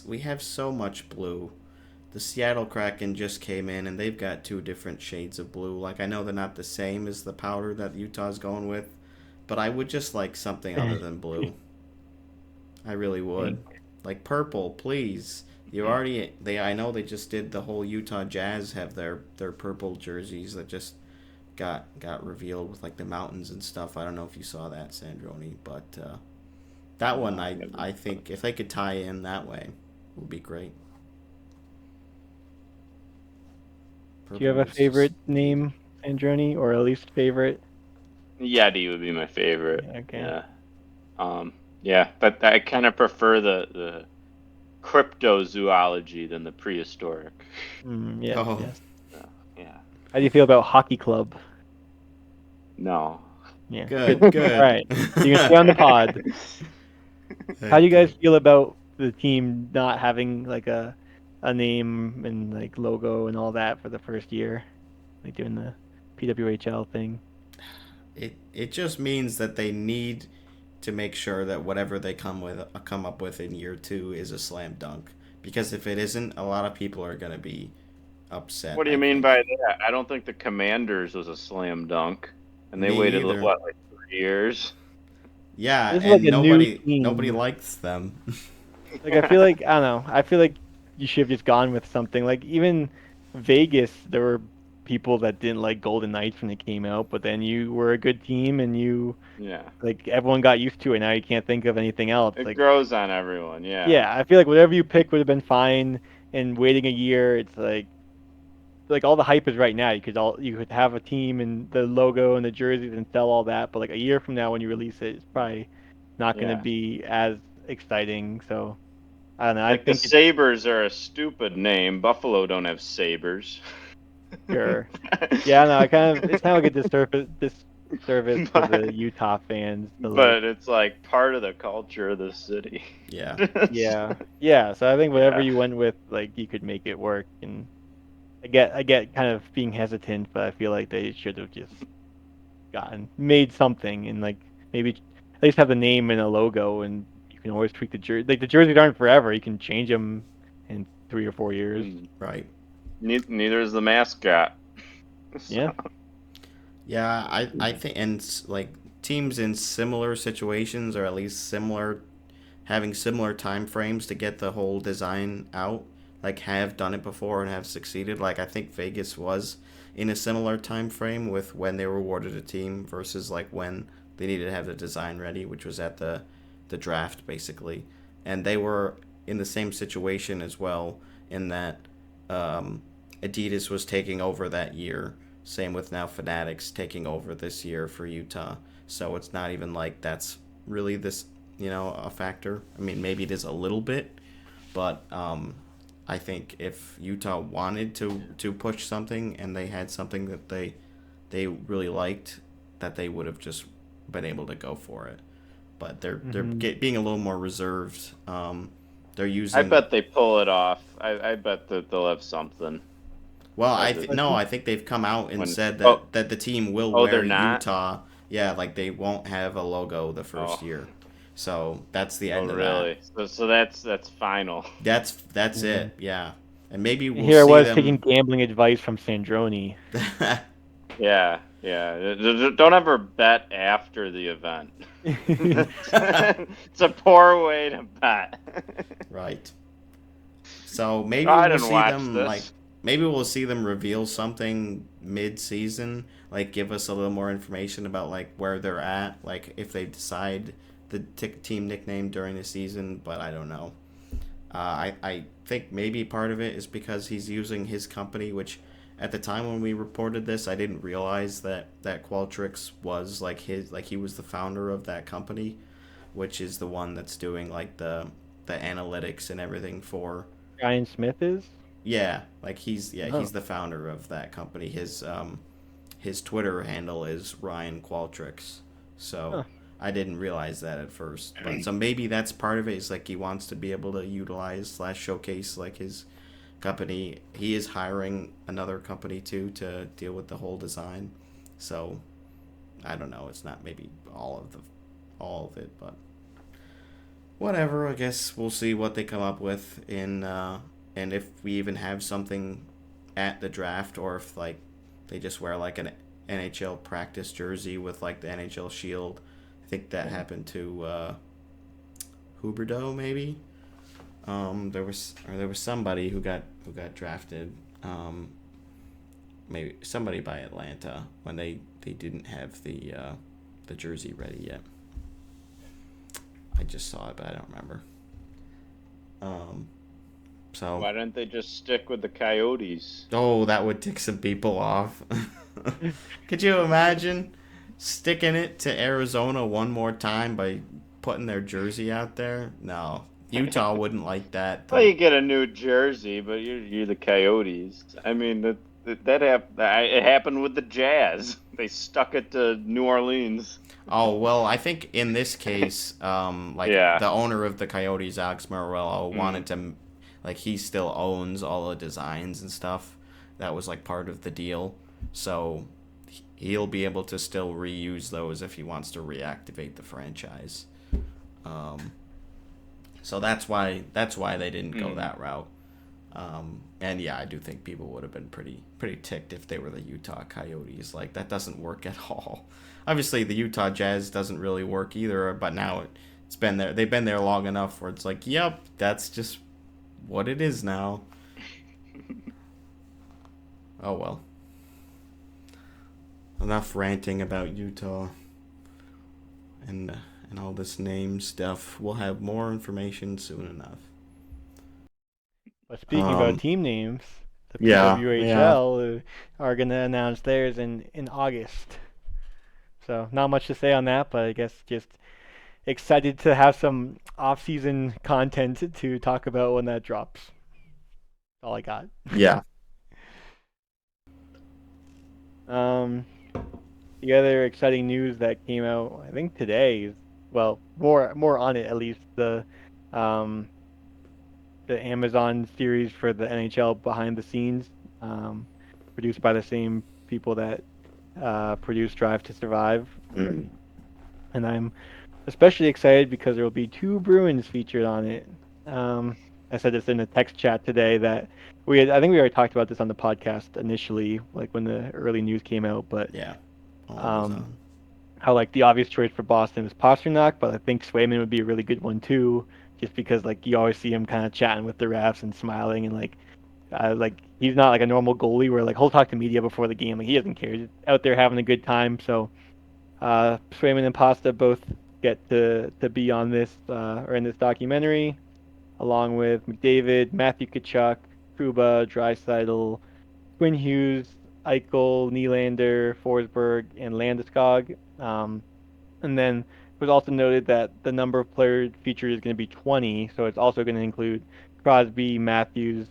Speaker 1: we have so much blue. the Seattle Kraken just came in and they've got two different shades of blue. Like I know they're not the same as the powder that Utah's going with, but I would just like something other than blue. I really would. Like purple, please. You already I know they just did the whole Utah Jazz have their purple jerseys that just got revealed with like the mountains and stuff. I don't know if you saw that, Sandroni, but that one I think if they could tie in that way would be great.
Speaker 5: Do you have a favorite name, Sandroni, or at least favorite?
Speaker 6: Yeti would be my favorite.
Speaker 5: Okay.
Speaker 6: Yeah. But I kind of prefer the cryptozoology than the prehistoric.
Speaker 5: Yes,
Speaker 1: Oh.
Speaker 5: yes.
Speaker 6: Yeah.
Speaker 5: How do you feel about Hockey Club?
Speaker 6: No.
Speaker 5: Yeah.
Speaker 1: Good.
Speaker 5: All right. You can stay on the pod. How do you guys feel about the team not having like a name and like logo and all that for the first year, like doing the PWHL thing?
Speaker 1: It just means that they need to make sure that whatever they come up with in year 2 is a slam dunk. Because if it isn't, a lot of people are going to be upset.
Speaker 6: What do you mean by that? I don't think the Commanders was a slam dunk, and they waited
Speaker 1: either.
Speaker 6: like 3 years.
Speaker 1: Yeah,
Speaker 5: This is
Speaker 1: and
Speaker 5: like a
Speaker 1: nobody
Speaker 5: new team.
Speaker 1: likes them.
Speaker 5: Like I feel like I don't know. I feel like you should have just gone with something like even Vegas. There were people that didn't like Golden Knights when it came out, but then you were a good team and you like everyone got used to it. Now you can't think of anything else.
Speaker 6: It
Speaker 5: like
Speaker 6: grows on everyone. Yeah.
Speaker 5: Yeah, I feel like whatever you pick would have been fine. And waiting a year, it's like all the hype is right now. You could have a team and the logo and the jerseys and sell all that, but like a year from now when you release it, it's probably not going to be as exciting. So I don't know. I
Speaker 6: Like
Speaker 5: think
Speaker 6: the Sabres are a stupid name. Buffalo don't have sabers.
Speaker 5: sure. Yeah, no, it's kind of like a disservice to the Utah fans.
Speaker 6: But it's like part of the culture of the city.
Speaker 1: Yeah.
Speaker 5: Yeah. So I think whatever you went with, like you could make it work. And I get kind of being hesitant, but I feel like they should have just made something and like maybe at least have the name and a logo, and you can always tweak the jersey. Like the jerseys aren't forever; you can change them in 3 or 4 years.
Speaker 1: Right.
Speaker 6: Neither is the mascot.
Speaker 5: Yeah.
Speaker 1: Yeah, I think, and like teams in similar situations, or at least having similar time frames to get the whole design out, like have done it before and have succeeded. Like I think Vegas was in a similar time frame with when they were awarded a team versus like when they needed to have the design ready, which was at the draft basically, and they were in the same situation as well in that Adidas was taking over that year. Same with now Fanatics taking over this year for Utah. So it's not even like that's really this, a factor. I mean, maybe it is a little bit, but I think if Utah wanted to push something and they had something that they really liked, that they would have just been able to go for it. But they're being a little more reserved. They're using.
Speaker 6: I bet they pull it off. I bet that they'll have something.
Speaker 1: Well, I think they've come out and said that the team will wear Utah. Yeah, like they won't have a logo the first year. So that's the end of
Speaker 6: that. So that's final.
Speaker 1: That's it. Yeah, and maybe we'll
Speaker 5: Here I was
Speaker 1: see them...
Speaker 5: taking gambling advice from Sandroni.
Speaker 6: Yeah. Don't ever bet after the event. It's a poor way to bet.
Speaker 1: Right. So maybe we'll see them maybe we'll see them reveal something mid-season, like give us a little more information about like where they're at, like if they decide the team nickname during the season, but I don't know. I think maybe part of it is because he's using his company, which at the time when we reported this, I didn't realize that Qualtrics was he was the founder of that company, which is the one that's doing like the analytics and everything for.
Speaker 5: Ryan Smith is?
Speaker 1: Yeah, like he's the founder of that company. His Twitter handle is Ryan Qualtrics. So I didn't realize that at first. But so maybe that's part of it. Is like he wants to be able to utilize / showcase like his company. He is hiring another company too to deal with the whole design. So I don't know. It's not maybe all of it, but whatever. I guess we'll see what they come up with in and if we even have something at the draft, or if like they just wear like an NHL practice jersey with like the NHL shield. I think that happened to Huberdeau maybe. There was somebody who got drafted. Maybe somebody by Atlanta when they didn't have the jersey ready yet. I just saw it, but I don't remember. So
Speaker 6: why don't they just stick with the Coyotes?
Speaker 1: Oh, that would tick some people off. Could you imagine sticking it to Arizona one more time by putting their jersey out there? No, Utah wouldn't like that.
Speaker 6: Well, you get a new jersey, but you're the Coyotes. I mean, it happened with the Jazz. They stuck it to New Orleans.
Speaker 1: Oh, well, I think in this case, the owner of the Coyotes, Alex Morello, wanted to, like, he still owns all the designs and stuff. That was, like, part of the deal. So he'll be able to still reuse those if he wants to reactivate the franchise. So that's why they didn't go that route. And yeah, I do think people would have been pretty ticked if they were the Utah Coyotes. Like, that doesn't work at all. Obviously, the Utah Jazz doesn't really work either, but now it's been there. They've been there long enough where it's like, yep, that's just what it is now. Oh well. Enough ranting about Utah and all this name stuff. We'll have more information soon enough.
Speaker 5: But speaking about team names, the
Speaker 1: Yeah,
Speaker 5: PWHL are going to announce theirs in August. So not much to say on that, but I guess just excited to have some off-season content to talk about when that drops. That's all I got.
Speaker 1: Yeah.
Speaker 5: The other exciting news that came out, I think today, is, well, more on it at least, the Amazon series for the NHL behind the scenes, produced by the same people that produced Drive to Survive. And I'm especially excited because there will be 2 Bruins featured on it. I said this in a text chat today that I think we already talked about this on the podcast initially, like when the early news came out, but
Speaker 1: Yeah.
Speaker 5: how like the obvious choice for Boston was Pasternak, but I think Swayman would be a really good one too, just because like you always see him kind of chatting with the refs and smiling, and like he's not like a normal goalie where like he'll talk to media before the game, like he doesn't care, he's out there having a good time. So Swayman and Pasta both get to be on this or in this documentary, along with McDavid, Matthew Tkachuk, Kuba, Draisaitl, Quinn Hughes, Eichel, Nylander, Forsberg, and Landeskog. And then it was also noted that the number of players featured is going to be 20, so it's also going to include Crosby, Matthews,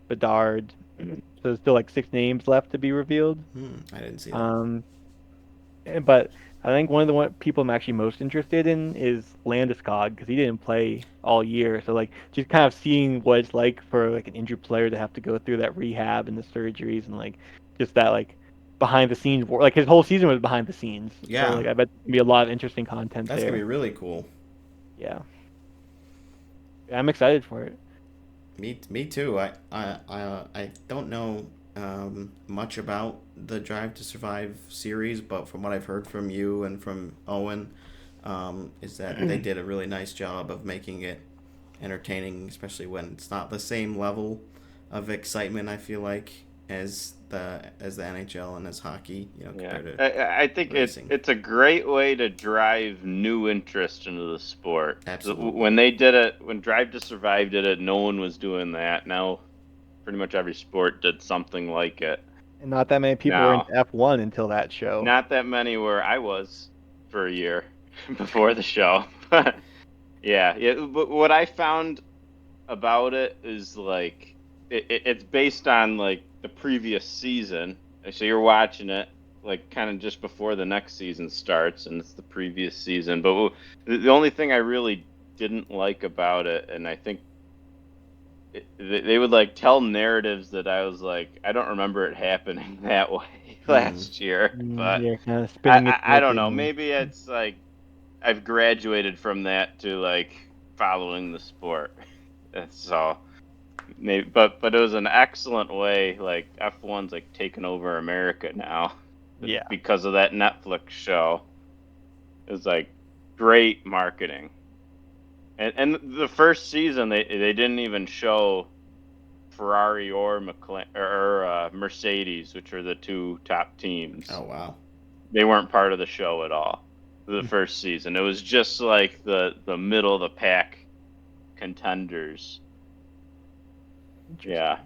Speaker 5: Bedard. So there's still like 6 names left to be revealed.
Speaker 1: I didn't see that.
Speaker 5: But I think one of the people I'm actually most interested in is Landeskog, because he didn't play all year. So like just kind of seeing what it's like for like an injured player to have to go through that rehab and the surgeries, and like just that like behind the scenes work. Like his whole season was behind the scenes.
Speaker 1: Yeah.
Speaker 5: So like I bet there's gonna be a lot of interesting content
Speaker 1: That's
Speaker 5: there.
Speaker 1: gonna be really cool.
Speaker 5: Yeah. I'm excited for it.
Speaker 1: Me too. I don't know much about the Drive to Survive series, but from what I've heard from you and from Owen, is that they did a really nice job of making it entertaining, especially when it's not the same level of excitement, I feel like, as the NHL and as hockey, compared to
Speaker 6: I think
Speaker 1: racing.
Speaker 6: it's a great way to drive new interest into the sport.
Speaker 1: Absolutely.
Speaker 6: When they did it, when Drive to Survive did it, no one was doing that. Now, pretty much every sport did something like it.
Speaker 5: And not that many people were in F1 until that show.
Speaker 6: Not that many were. I was for a year before the show. yeah. But what I found about it is like it's based on like the previous season. So you're watching it like kind of just before the next season starts, and it's the previous season. But the only thing I really didn't like about it, and I think they would like tell narratives that I was like, I don't remember it happening that way last year. But
Speaker 5: yeah, kind of spinning it.
Speaker 6: I don't know. Maybe it's like I've graduated from that to like following the sport. So maybe, but it was an excellent way. Like F1's like taking over America now.
Speaker 5: Yeah.
Speaker 6: Because of that Netflix show. It was like great marketing. And the first season they didn't even show Ferrari or Mercedes, which are the two top teams.
Speaker 1: Oh wow.
Speaker 6: They weren't part of the show at all. The first season, it was just like the middle of the pack contenders. Yeah.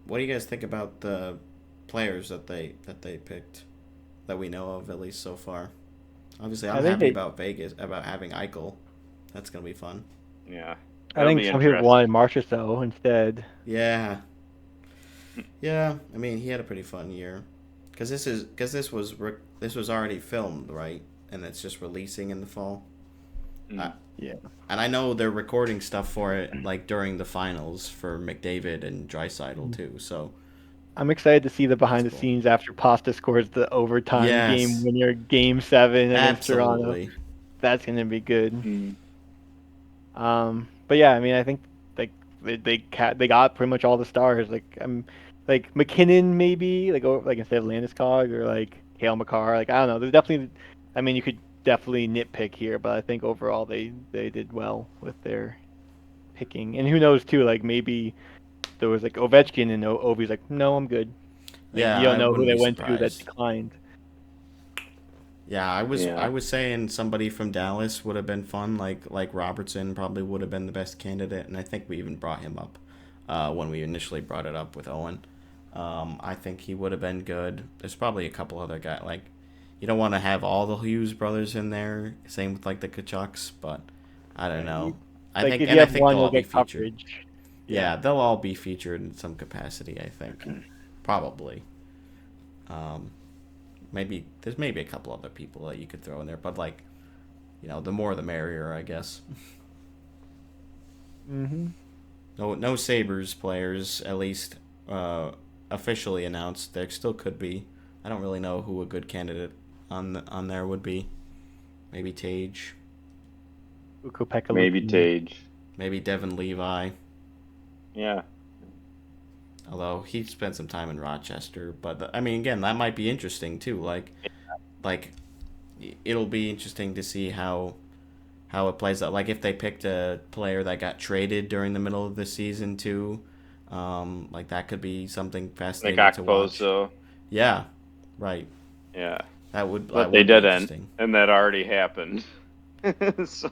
Speaker 1: What do you guys think about the players that they picked that we know of, at least so far? Obviously, I'm happy about Vegas, about having Eichel. That's gonna be fun.
Speaker 6: Yeah.
Speaker 5: I think some people wanted Marchessault instead.
Speaker 1: Yeah. Yeah. I mean, he had a pretty fun year. Because this was already filmed, right? And it's just releasing in the fall.
Speaker 5: Yeah.
Speaker 1: And I know they're recording stuff for it, like during the finals for McDavid and Draisaitl too. So
Speaker 5: I'm excited to see the behind the scenes after Pasta scores the overtime game winner, Game 7 against Toronto. That's gonna be good. But yeah, I mean, I think like they got pretty much all the stars. Like McKinnon maybe like instead of Landeskog or like Cale Makar. Like I don't know. There's definitely, I mean, you could definitely nitpick here, but I think overall they did well with their picking. And who knows too? Like maybe there was like Ovechkin and Ovi's like, no, I'm good. Like, you don't know who they went to that declined.
Speaker 1: Yeah, I was saying somebody from Dallas would have been fun. Like Robertson probably would have been the best candidate, and I think we even brought him up when we initially brought it up with Owen. I think he would have been good. There's probably a couple other guys. Like, you don't want to have all the Hughes brothers in there. Same with like the Kachucks, but I don't know. I think they'll all be featured. Yeah, they'll all be featured in some capacity. I think probably. Maybe there's a couple other people that you could throw in there, but like, the more the merrier, I guess. No Sabres players, at least officially announced. There still could be. I don't really know who a good candidate on there would be. Maybe Tage.
Speaker 6: Maybe Tage.
Speaker 1: Maybe Devin Levi.
Speaker 6: Yeah.
Speaker 1: Although he spent some time in Rochester, but I mean, again, that might be interesting too. Like, it'll be interesting to see how it plays out. Like if they picked a player that got traded during the middle of the season too, like that could be something fascinating to watch. Yeah, right.
Speaker 6: Yeah,
Speaker 1: that would.
Speaker 6: But they didn't, and that already happened. So.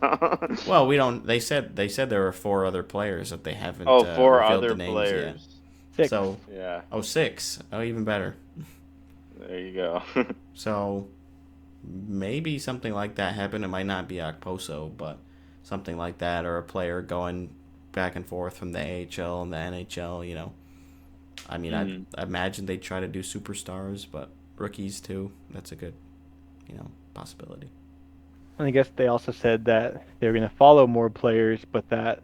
Speaker 1: Well, we don't. They said there were 4 other players that they haven't.
Speaker 6: Four other players.
Speaker 1: Yet.
Speaker 5: 6.
Speaker 1: So
Speaker 6: yeah.
Speaker 1: 6. Oh, even better.
Speaker 6: There you go.
Speaker 1: So maybe something like that happened. It might not be Okposo, but something like that, or a player going back and forth from the AHL and the NHL. I mean, I imagine they try to do superstars, but rookies too. That's a good, possibility.
Speaker 5: And I guess they also said that they were going to follow more players, but that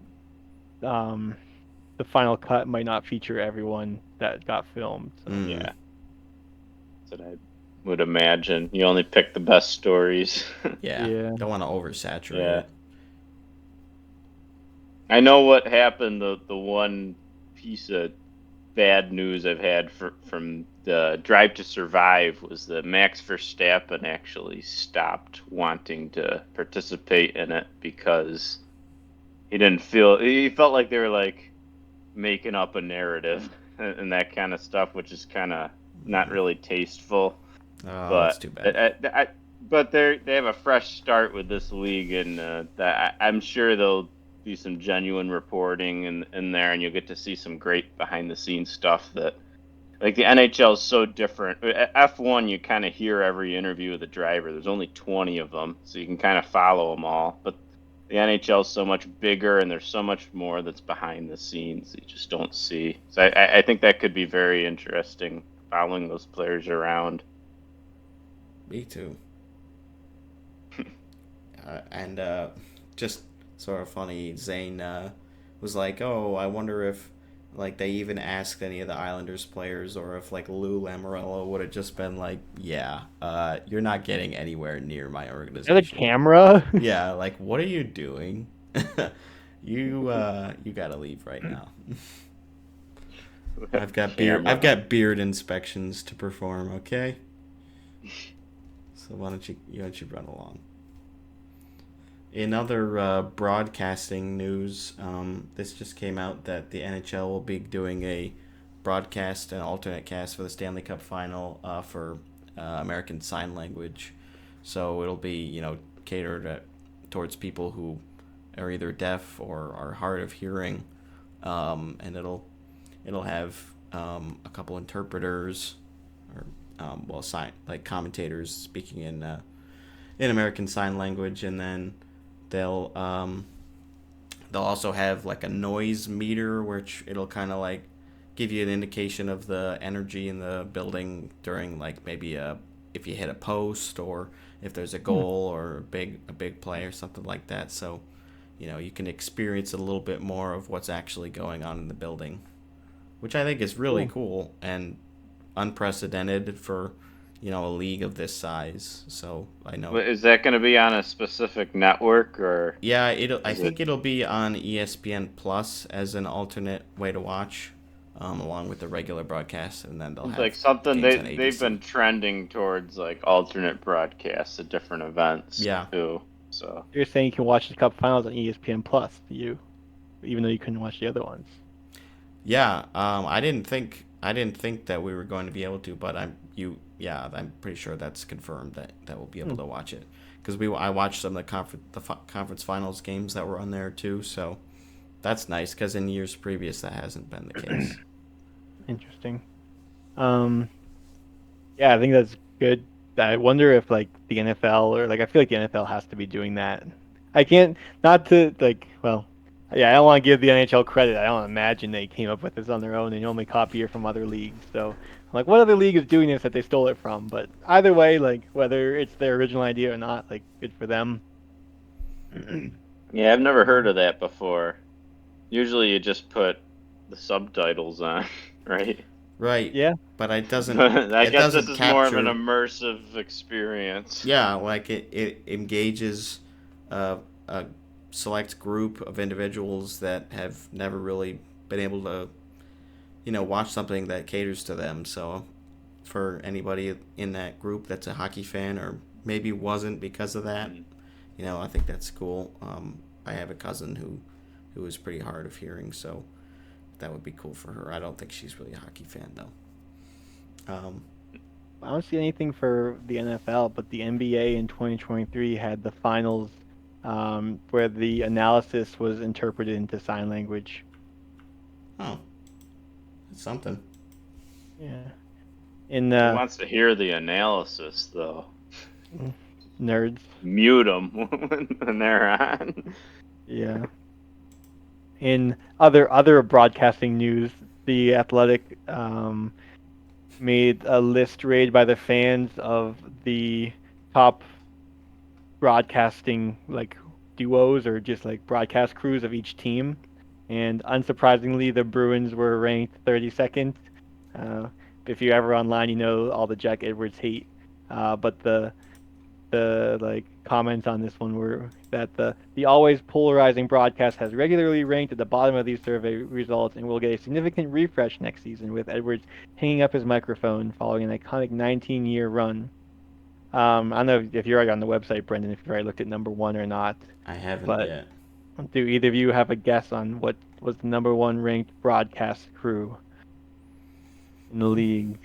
Speaker 5: the final cut might not feature everyone that got filmed. So.
Speaker 6: Yeah. That's what I would imagine. You only pick the best stories.
Speaker 1: Yeah. Don't want to oversaturate it.
Speaker 6: I know what happened. The one piece of bad news I've had from the Drive to Survive was that Max Verstappen actually stopped wanting to participate in it because he felt like they were like making up a narrative and that kind of stuff, which is kind of not really tasteful.
Speaker 1: Oh, that's too bad.
Speaker 6: But they have a fresh start with this league, and I'm sure there'll be some genuine reporting in there, and you'll get to see some great behind the scenes stuff that, like, the NHL is so different. F1, you kind of hear every interview with the driver. There's only 20 of them, so you can kind of follow them all. But the NHL is so much bigger, and there's so much more that's behind the scenes that you just don't see. So I think that could be very interesting, following those players around.
Speaker 1: Me too. And just sort of funny, Zane was like, "Oh, I wonder if like they even asked any of the Islanders players, or if like Lou Lamoriello would have just been like, yeah, you're not getting anywhere near my organization."
Speaker 5: There's a camera.
Speaker 1: Yeah, like what are you doing? You gotta leave right now. I've got beard inspections to perform. Okay. So why don't you run along? In other broadcasting news, this just came out that the NHL will be doing an alternate cast for the Stanley Cup Final for American Sign Language. So it'll be catered towards people who are either deaf or are hard of hearing, and it'll have a couple interpreters or commentators speaking in American Sign Language, and then they'll also have like a noise meter, which it'll kind of like give you an indication of the energy in the building during like maybe if you hit a post or if there's a goal or a big play or something like that. So you can experience a little bit more of what's actually going on in the building, which I think is really cool and unprecedented for a league of this size. So I know.
Speaker 6: Is that going to be on a specific network or?
Speaker 1: Yeah, I think it'll be on ESPN Plus as an alternate way to watch, along with the regular broadcast, and then they'll have
Speaker 6: like something
Speaker 1: games on
Speaker 6: they've been trending towards like alternate broadcasts at different events.
Speaker 1: Yeah.
Speaker 6: Too. So
Speaker 5: You're saying you can watch the Cup Finals on ESPN Plus, even though you couldn't watch the other ones.
Speaker 1: Yeah, I didn't think that we were going to be able to, but I'm pretty sure that's confirmed that we'll be able to watch it, because I watched some of the conference finals games that were on there too, so that's nice, because in years previous that hasn't been the case.
Speaker 5: Interesting. Yeah, I think that's good. I wonder if like the NFL or I feel like the NFL has to be doing that. I can't not to yeah, I don't want to give the NHL credit. I don't imagine they came up with this on their own and only copy it from other leagues. So what other league is doing this that they stole it from? But either way, whether it's their original idea or not, good for them.
Speaker 6: Yeah, I've never heard of that before. Usually you just put the subtitles on, right?
Speaker 1: Right.
Speaker 5: Yeah.
Speaker 1: But it doesn't.
Speaker 6: I guess this is more of an
Speaker 1: capture-
Speaker 6: immersive experience.
Speaker 1: Yeah, like it engages a select group of individuals that have never really been able to, watch something that caters to them. So for anybody in that group that's a hockey fan or maybe wasn't because of that, I think that's cool. I have a cousin who is pretty hard of hearing, so that would be cool for her. I don't think she's really a hockey fan though.
Speaker 5: I don't see anything for the NFL, but the NBA in 2023 had the finals where the analysis was interpreted into sign language.
Speaker 1: Oh, that's something.
Speaker 5: Yeah.
Speaker 6: Who wants to hear the analysis, though?
Speaker 5: Nerds.
Speaker 6: Mute them when they're on.
Speaker 5: Yeah. In other broadcasting news, The Athletic made a list rated by the fans of the top broadcasting duos or just broadcast crews of each team, and unsurprisingly the Bruins were ranked 32nd. If you're ever online, all the Jack Edwards hate, but the comments on this one were that the always polarizing broadcast has regularly ranked at the bottom of these survey results and will get a significant refresh next season, with Edwards hanging up his microphone following an iconic 19-year run. I don't know if you're already on the website, Brendan, if you've already looked at number one or not.
Speaker 1: I haven't yet.
Speaker 5: Do either of you have a guess on what was the number one ranked broadcast crew in the league?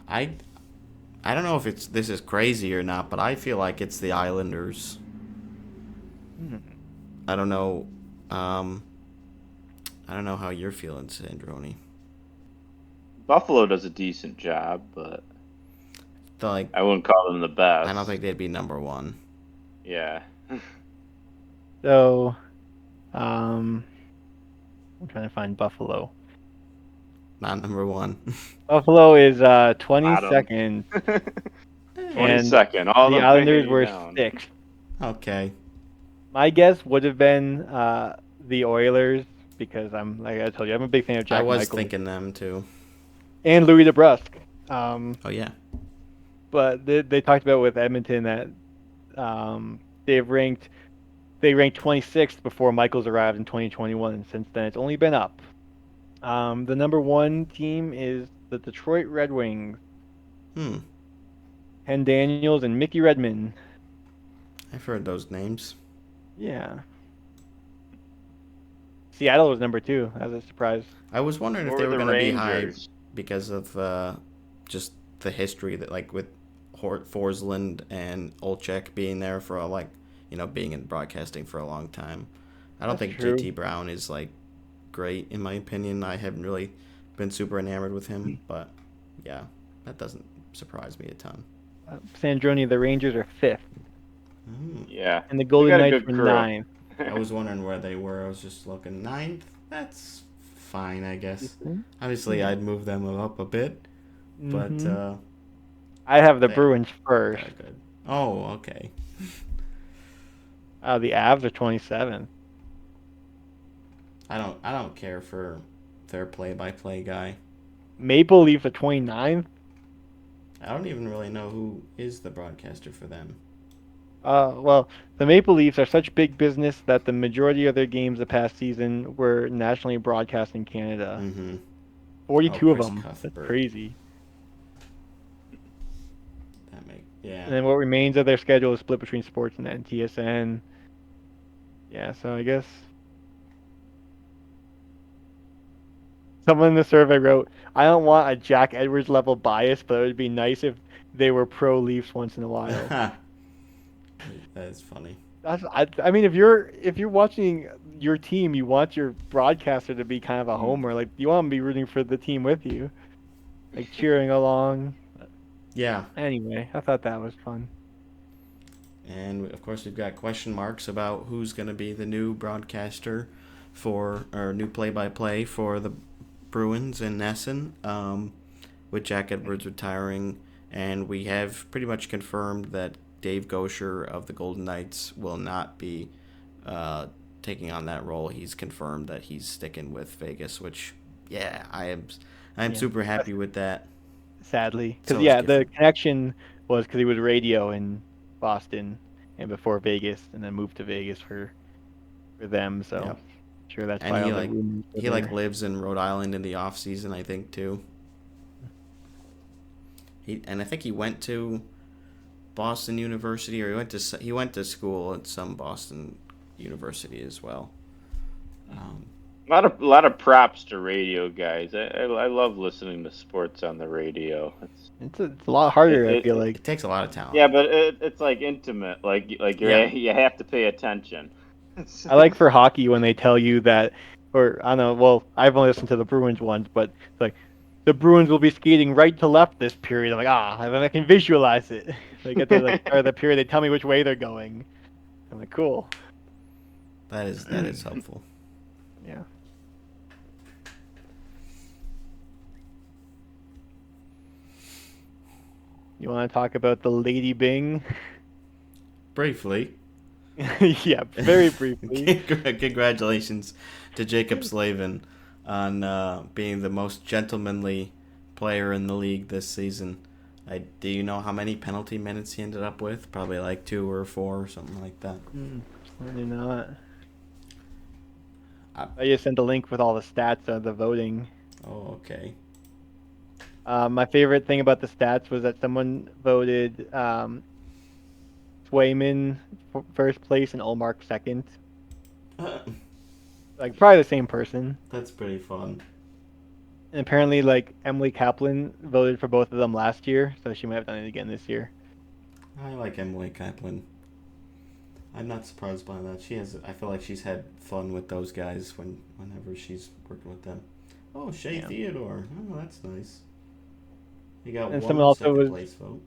Speaker 1: I don't know if this is crazy or not, but I feel like it's the Islanders. I don't know. I don't know how you're feeling, Sandroni.
Speaker 6: Buffalo does a decent job, but I wouldn't call them the best.
Speaker 1: I don't think they'd be number one.
Speaker 6: Yeah.
Speaker 5: So, I'm trying to find Buffalo.
Speaker 1: Not number one.
Speaker 5: Buffalo is 22nd.
Speaker 6: 22nd. All
Speaker 5: the Islanders were 6th.
Speaker 1: Okay.
Speaker 5: My guess would have been the Oilers, because like I told you, I'm a big fan of Jack
Speaker 1: I was
Speaker 5: Michael.
Speaker 1: thinking them too.
Speaker 5: And Louis DeBrusk.
Speaker 1: Oh yeah.
Speaker 5: But they talked about with Edmonton that they've ranked They ranked 26th before Michaels arrived in 2021, and since then it's only been up. The number 1 team is the Detroit Red Wings.
Speaker 1: Hmm.
Speaker 5: Ken Daniels and Mickey Redmond.
Speaker 1: I've heard those names.
Speaker 5: Yeah. Seattle was number 2, as a surprise.
Speaker 1: I was wondering if
Speaker 6: Or
Speaker 1: they were
Speaker 6: the
Speaker 1: going to be high
Speaker 6: Rangers.
Speaker 1: because of just the history that, like, with Forsland and Olchek being there for being in broadcasting for a long time. I don't
Speaker 5: That's
Speaker 1: think
Speaker 5: true.
Speaker 1: JT Brown is like great in my opinion. I haven't really been super enamored with him, but yeah, that doesn't surprise me a ton.
Speaker 5: Sandroni, the Rangers are 5th,
Speaker 6: Yeah.
Speaker 5: and the
Speaker 6: They
Speaker 5: Golden
Speaker 6: got a
Speaker 5: Knights
Speaker 6: good
Speaker 5: were
Speaker 6: crew.
Speaker 5: 9th.
Speaker 1: I was wondering where they were. I was just looking ninth. That's fine, I guess. Obviously,
Speaker 5: Yeah.
Speaker 1: I'd move them up a bit, but
Speaker 5: Mhm. I have the
Speaker 1: they
Speaker 5: Bruins
Speaker 1: they're
Speaker 5: first.
Speaker 1: good. Oh, okay.
Speaker 5: The Avs are 27th.
Speaker 1: I don't care for their play-by-play guy.
Speaker 5: Maple Leafs are 29th.
Speaker 1: I don't even really know who is the broadcaster for them.
Speaker 5: Well, the Maple Leafs are such big business that the majority of their games the past season were nationally broadcast in Canada.
Speaker 1: Mm-hmm. Oh,
Speaker 5: 42 of
Speaker 1: Chris
Speaker 5: them. That's
Speaker 1: Cuthbert.
Speaker 5: crazy.
Speaker 1: Yeah.
Speaker 5: And then what remains of their schedule is split between Sportsnet and TSN. Yeah, so I guess someone in the survey wrote, "I don't want a Jack Edwards level bias, but it would be nice if they were pro Leafs once in a while."
Speaker 1: That is funny.
Speaker 5: I mean, if you're watching your team, you want your broadcaster to be kind of a homer. Like you want him to be rooting for the team with you, like cheering along.
Speaker 1: Yeah.
Speaker 5: Anyway, I thought that was fun.
Speaker 1: And of course, we've got question marks about who's going to be the new broadcaster or new play-by-play for the Bruins in Essen, with Jack Edwards retiring. And we have pretty much confirmed that Dave Gosher of the Golden Knights will not be taking on that role. He's confirmed that he's sticking with Vegas, which, yeah, I'm
Speaker 5: Yeah.
Speaker 1: super happy with that.
Speaker 5: Sadly, because
Speaker 1: So is
Speaker 5: the
Speaker 1: Gifford.
Speaker 5: connection was because he was radio in Boston and before Vegas, and then moved to Vegas for them. So
Speaker 1: Yep.
Speaker 5: sure that's
Speaker 1: And
Speaker 5: why
Speaker 1: he
Speaker 5: all the rumors were
Speaker 1: he like
Speaker 5: there.
Speaker 1: lives in Rhode Island in the off season, I think too. I think he went to Boston University, or he went to school at some Boston University as well.
Speaker 6: A lot of props to radio guys. I love listening to sports on the radio.
Speaker 5: It's a lot harder. I feel like.
Speaker 1: It takes a lot of talent.
Speaker 6: Yeah, but it's like intimate. Like
Speaker 1: Yeah.
Speaker 6: you have to pay attention.
Speaker 5: I like for hockey when they tell you that, or I don't know. Well, I've only listened to the Bruins ones, but it's like the Bruins will be skating right to left this period. I'm like, I can visualize it. Like at the start of the period, they tell me which way they're going. I'm like, cool.
Speaker 1: That is helpful.
Speaker 5: Yeah. You want to talk about the Lady Bing?
Speaker 1: Briefly.
Speaker 5: Yeah, very briefly.
Speaker 1: Congratulations to Jacob Slavin on being the most gentlemanly player in the league this season. Do you know how many penalty minutes he ended up with? Probably like 2 or 4 or something like that.
Speaker 5: I do not. I just sent a link with all the stats of the voting.
Speaker 1: Oh, okay.
Speaker 5: My favorite thing about the stats was that someone voted Swayman first place and Olmark second. Like probably the same person.
Speaker 1: That's pretty fun.
Speaker 5: And apparently, like Emily Kaplan voted for both of them last year, so she might have done it again this year.
Speaker 1: I like Emily Kaplan. I'm not surprised by that. I feel like she's had fun with those guys whenever she's working with them. Oh, Shea Theodore. Oh, that's nice. He got
Speaker 5: And
Speaker 1: one second place vote.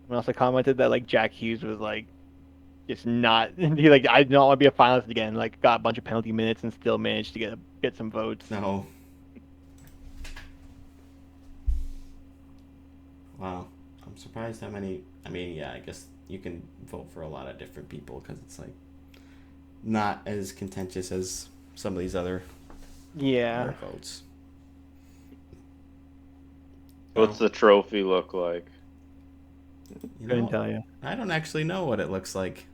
Speaker 5: Someone also commented that like Jack Hughes was like just not. He like I don't want to be a finalist again. Like got a bunch of penalty minutes and still managed to get some votes.
Speaker 1: No. Wow. I'm surprised how many. I mean, yeah, I guess you can vote for a lot of different people because it's like not as contentious as some of these other votes.
Speaker 6: What's the trophy look like?
Speaker 5: Couldn't tell you.
Speaker 1: I don't actually know what it looks like.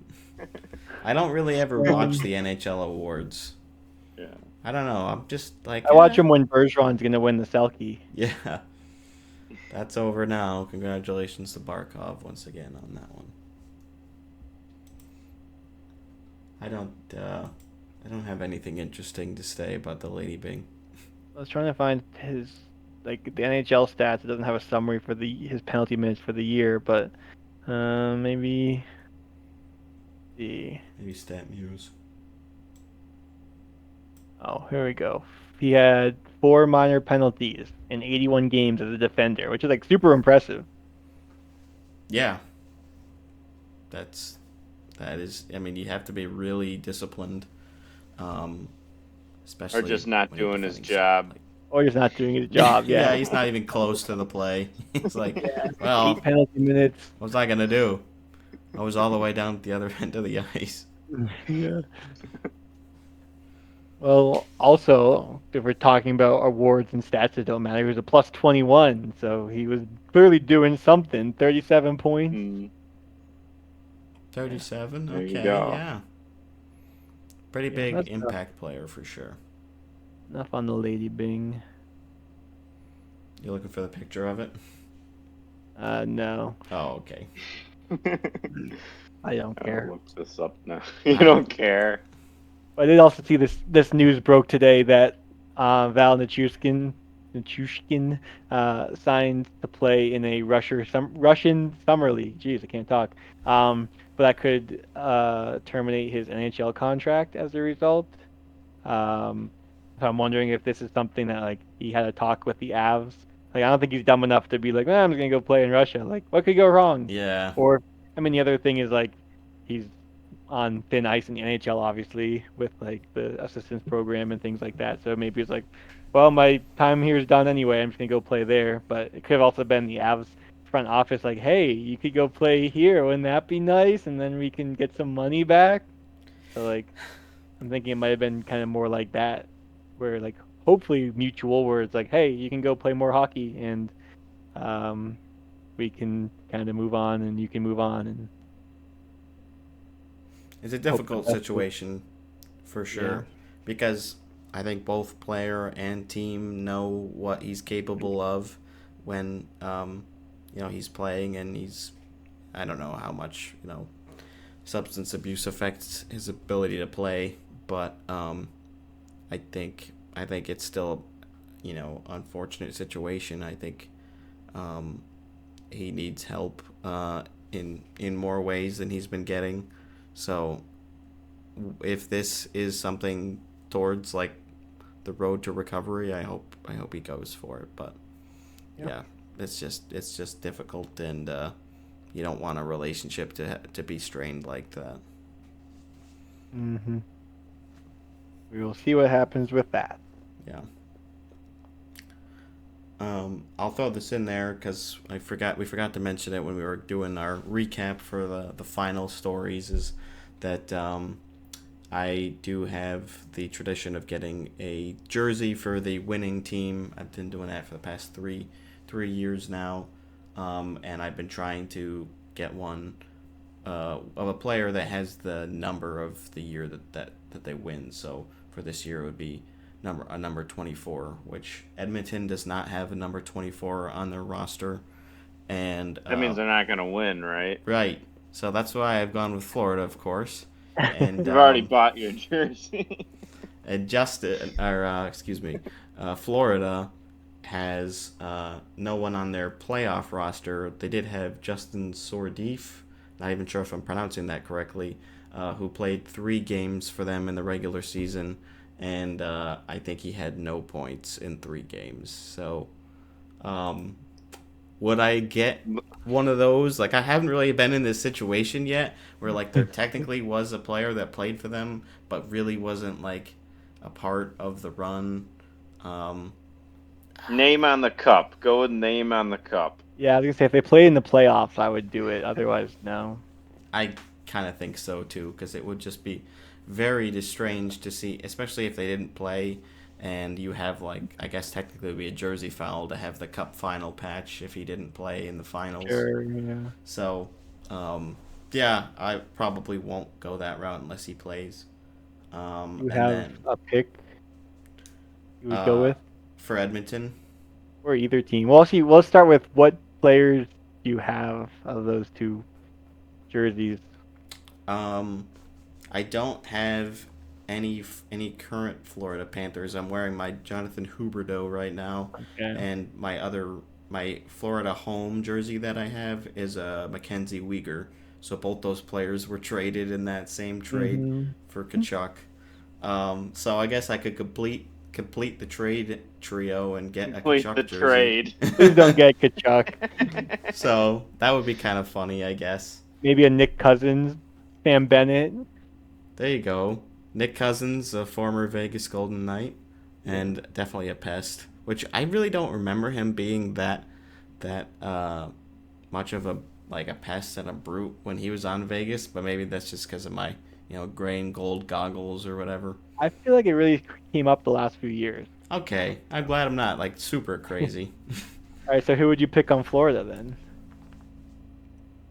Speaker 1: I don't really ever watch the NHL awards.
Speaker 6: Yeah.
Speaker 1: I don't know. I'm just like,
Speaker 5: I watch him when Bergeron's gonna win the Selke.
Speaker 1: Yeah, that's over now. Congratulations to Barkov once again on that one. I don't have anything interesting to say about the Lady Bing.
Speaker 5: I was trying to find his like the NHL stats. It doesn't have a summary for his penalty minutes for the year, but maybe the
Speaker 1: Maybe Stat Muse.
Speaker 5: oh, here we go. He had 4 minor penalties in 81 games as a defender, which is like super impressive.
Speaker 1: Yeah, that is. I mean, you have to be really disciplined, especially
Speaker 6: Or just not
Speaker 1: when you're
Speaker 6: doing his
Speaker 1: defending
Speaker 6: job.
Speaker 1: like,
Speaker 5: Or he's not doing his job.
Speaker 1: yeah,
Speaker 5: Yeah.
Speaker 1: he's not even close to the play. He's like,
Speaker 5: Yeah.
Speaker 1: well,
Speaker 5: 8 penalty minutes.
Speaker 1: what was I gonna do? I was all the way down at the other end of the ice.
Speaker 5: Yeah. Well, also, if we're talking about awards and stats that don't matter, he was a plus 21, so he was clearly doing something. 37 points.
Speaker 1: 37.
Speaker 6: There you
Speaker 1: Okay,
Speaker 6: go.
Speaker 1: yeah. Pretty
Speaker 5: Yeah,
Speaker 1: big
Speaker 5: that's
Speaker 1: impact player for sure.
Speaker 5: Enough on the Lady Bing.
Speaker 1: You looking for the picture of it?
Speaker 5: No,
Speaker 1: Oh, okay.
Speaker 5: I don't
Speaker 6: I'll
Speaker 5: care.
Speaker 6: look this up now. You don't care.
Speaker 5: I did also see this news broke today that Val Nichushkin signed to play in a Russian summer league. Jeez, I can't talk. But that could terminate his NHL contract as a result. So I'm wondering if this is something that like he had a talk with the Avs. Like I don't think he's dumb enough to be like, I'm just gonna go play in Russia. Like what could go wrong?
Speaker 1: Yeah.
Speaker 5: Or I mean, the other thing is like he's on thin ice in the NHL, obviously, with like the assistance program and things like that. So maybe it's like, well, my time here is done anyway. I'm just gonna go play there. But it could have also been the Avs front office, like, hey, you could go play here. Wouldn't that be nice? And then we can get some money back. So like, I'm thinking it might have been kind of more like that, where like hopefully mutual, where it's like, hey, you can go play more hockey, and we can kind of move on, and you can move on, and
Speaker 1: It's a difficult
Speaker 5: that's
Speaker 1: situation for sure
Speaker 5: Yeah.
Speaker 1: because I think both player and team know what he's capable of when he's playing, and I don't know how much substance abuse affects his ability to play, but I think it's still unfortunate situation. I think he needs help in more ways than he's been getting. So if this is something towards like the road to recovery, I hope he goes for it. But yeah, it's just difficult, and you don't want a relationship to be strained like that.
Speaker 5: Mm-hmm. We will see what happens with that.
Speaker 1: Yeah. I'll throw this in there because we forgot to mention it when we were doing our recap for the final stories. Is that I do have the tradition of getting a jersey for the winning team. I've been doing that for the past three years now, and I've been trying to get one of a player that has the number of the year that they win. So for this year, it would be number 24, which Edmonton does not have a number 24 on their roster, and
Speaker 6: That means they're not going to win, right?
Speaker 1: right. So that's why I've gone with Florida, of course. And
Speaker 6: You've already bought your jersey.
Speaker 1: and Florida has no one on their playoff roster. They did have Justin Sordif, not even sure if I'm pronouncing that correctly, who played 3 games for them in the regular season, and I think he had no points in 3 games. So would I get one of those? Like, I haven't really been in this situation yet where like there technically was a player that played for them but really wasn't like a part of the run.
Speaker 6: Name on the cup. Go with name on the cup.
Speaker 5: Yeah, I was gonna say if they play in the playoffs, I would do it. Otherwise, no.
Speaker 1: I kind of think so too, because it would just be very strange to see, especially if they didn't play, and you have like, I guess technically it would be a jersey foul to have the cup final patch if he didn't play in the finals.
Speaker 5: Sure, yeah.
Speaker 1: So, Yeah, I probably won't go that route unless he plays.
Speaker 5: You
Speaker 1: And
Speaker 5: have
Speaker 1: then
Speaker 5: a pick you would go
Speaker 1: uh,
Speaker 5: with,
Speaker 1: for Edmonton,
Speaker 5: or either team? Well, actually, let's start with what players do you have of those two jerseys?
Speaker 1: um, I don't have any current Florida Panthers. I'm wearing my Jonathan Huberdeau right now,
Speaker 5: Okay.
Speaker 1: and my Florida home jersey that I have is a Mackenzie Weegar. So both those players were traded in that same trade
Speaker 5: Mm-hmm.
Speaker 1: for Kachuk. So I guess I could complete the trade trio and get a
Speaker 6: Complete the
Speaker 1: Kachuk jersey.
Speaker 6: trade.
Speaker 5: Please don't get Kachuk.
Speaker 1: So that would be kind of funny, I guess.
Speaker 5: Maybe a Nick Cousins, Sam Bennett.
Speaker 1: There you go. Nick Cousins, a former Vegas Golden Knight, and definitely a pest. Which I really don't remember him being that much of a pest and a brute when he was on Vegas. But maybe that's just because of my gray and gold goggles or whatever.
Speaker 5: I feel like it really came up the last few years.
Speaker 1: Okay, I'm glad I'm not like super crazy.
Speaker 5: All right, so who would you pick on Florida then?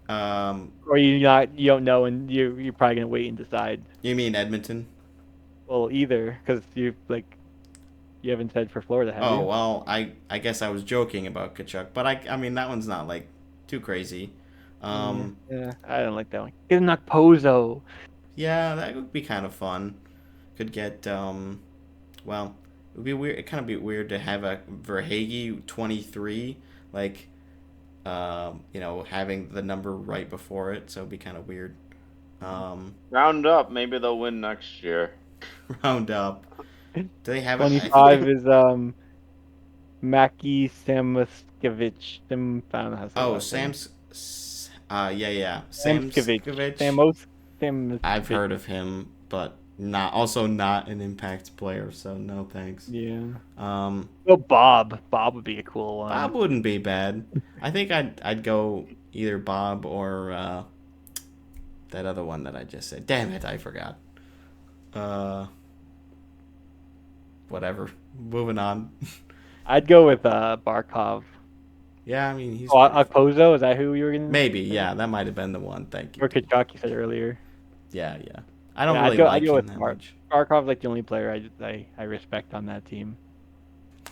Speaker 1: um,
Speaker 5: Or you don't know and you're probably gonna wait and decide.
Speaker 1: you mean Edmonton?
Speaker 5: Well, either because you haven't said for Florida, have
Speaker 1: Oh
Speaker 5: you?
Speaker 1: well, I guess I was joking about Kachuk, but I mean that one's not like too crazy.
Speaker 5: Yeah, I don't like that one. Get a Nakpozo.
Speaker 1: Yeah, that would be kind of fun. Could get well, it would be weird. It kind of be weird to have a Verhage 23, like having the number right before it. So it'd be kind of weird.
Speaker 6: Round up. Maybe they'll win next year.
Speaker 1: Round up. Do they have it? I think
Speaker 5: 25
Speaker 1: they,
Speaker 5: is Maki Samoskevich. I don't know how to say
Speaker 1: oh,
Speaker 5: that name.
Speaker 1: yeah,
Speaker 5: Samskevich.
Speaker 1: Samskevich.
Speaker 5: Samskevich.
Speaker 1: I've heard of him, but not an Impact player, so no thanks.
Speaker 5: Yeah.
Speaker 1: Um,
Speaker 5: Oh, Bob. Bob would be a cool one.
Speaker 1: Bob wouldn't be bad. I think I'd go either Bob or that other one that I just said. Damn it, I forgot. Whatever. Moving on.
Speaker 5: I'd go with Barkov.
Speaker 1: Yeah, I mean he's
Speaker 5: Oh,
Speaker 1: pretty fun.
Speaker 5: Okpozo, is that who you were gonna?
Speaker 1: Maybe, yeah, that might have been the one. Thank you.
Speaker 5: Or Kachuk, you said earlier.
Speaker 1: Yeah. I don't
Speaker 5: Yeah,
Speaker 1: really like
Speaker 5: I'd go
Speaker 1: him
Speaker 5: with
Speaker 1: that
Speaker 5: Bark.
Speaker 1: much.
Speaker 5: Barkov's like the only player I respect on that team.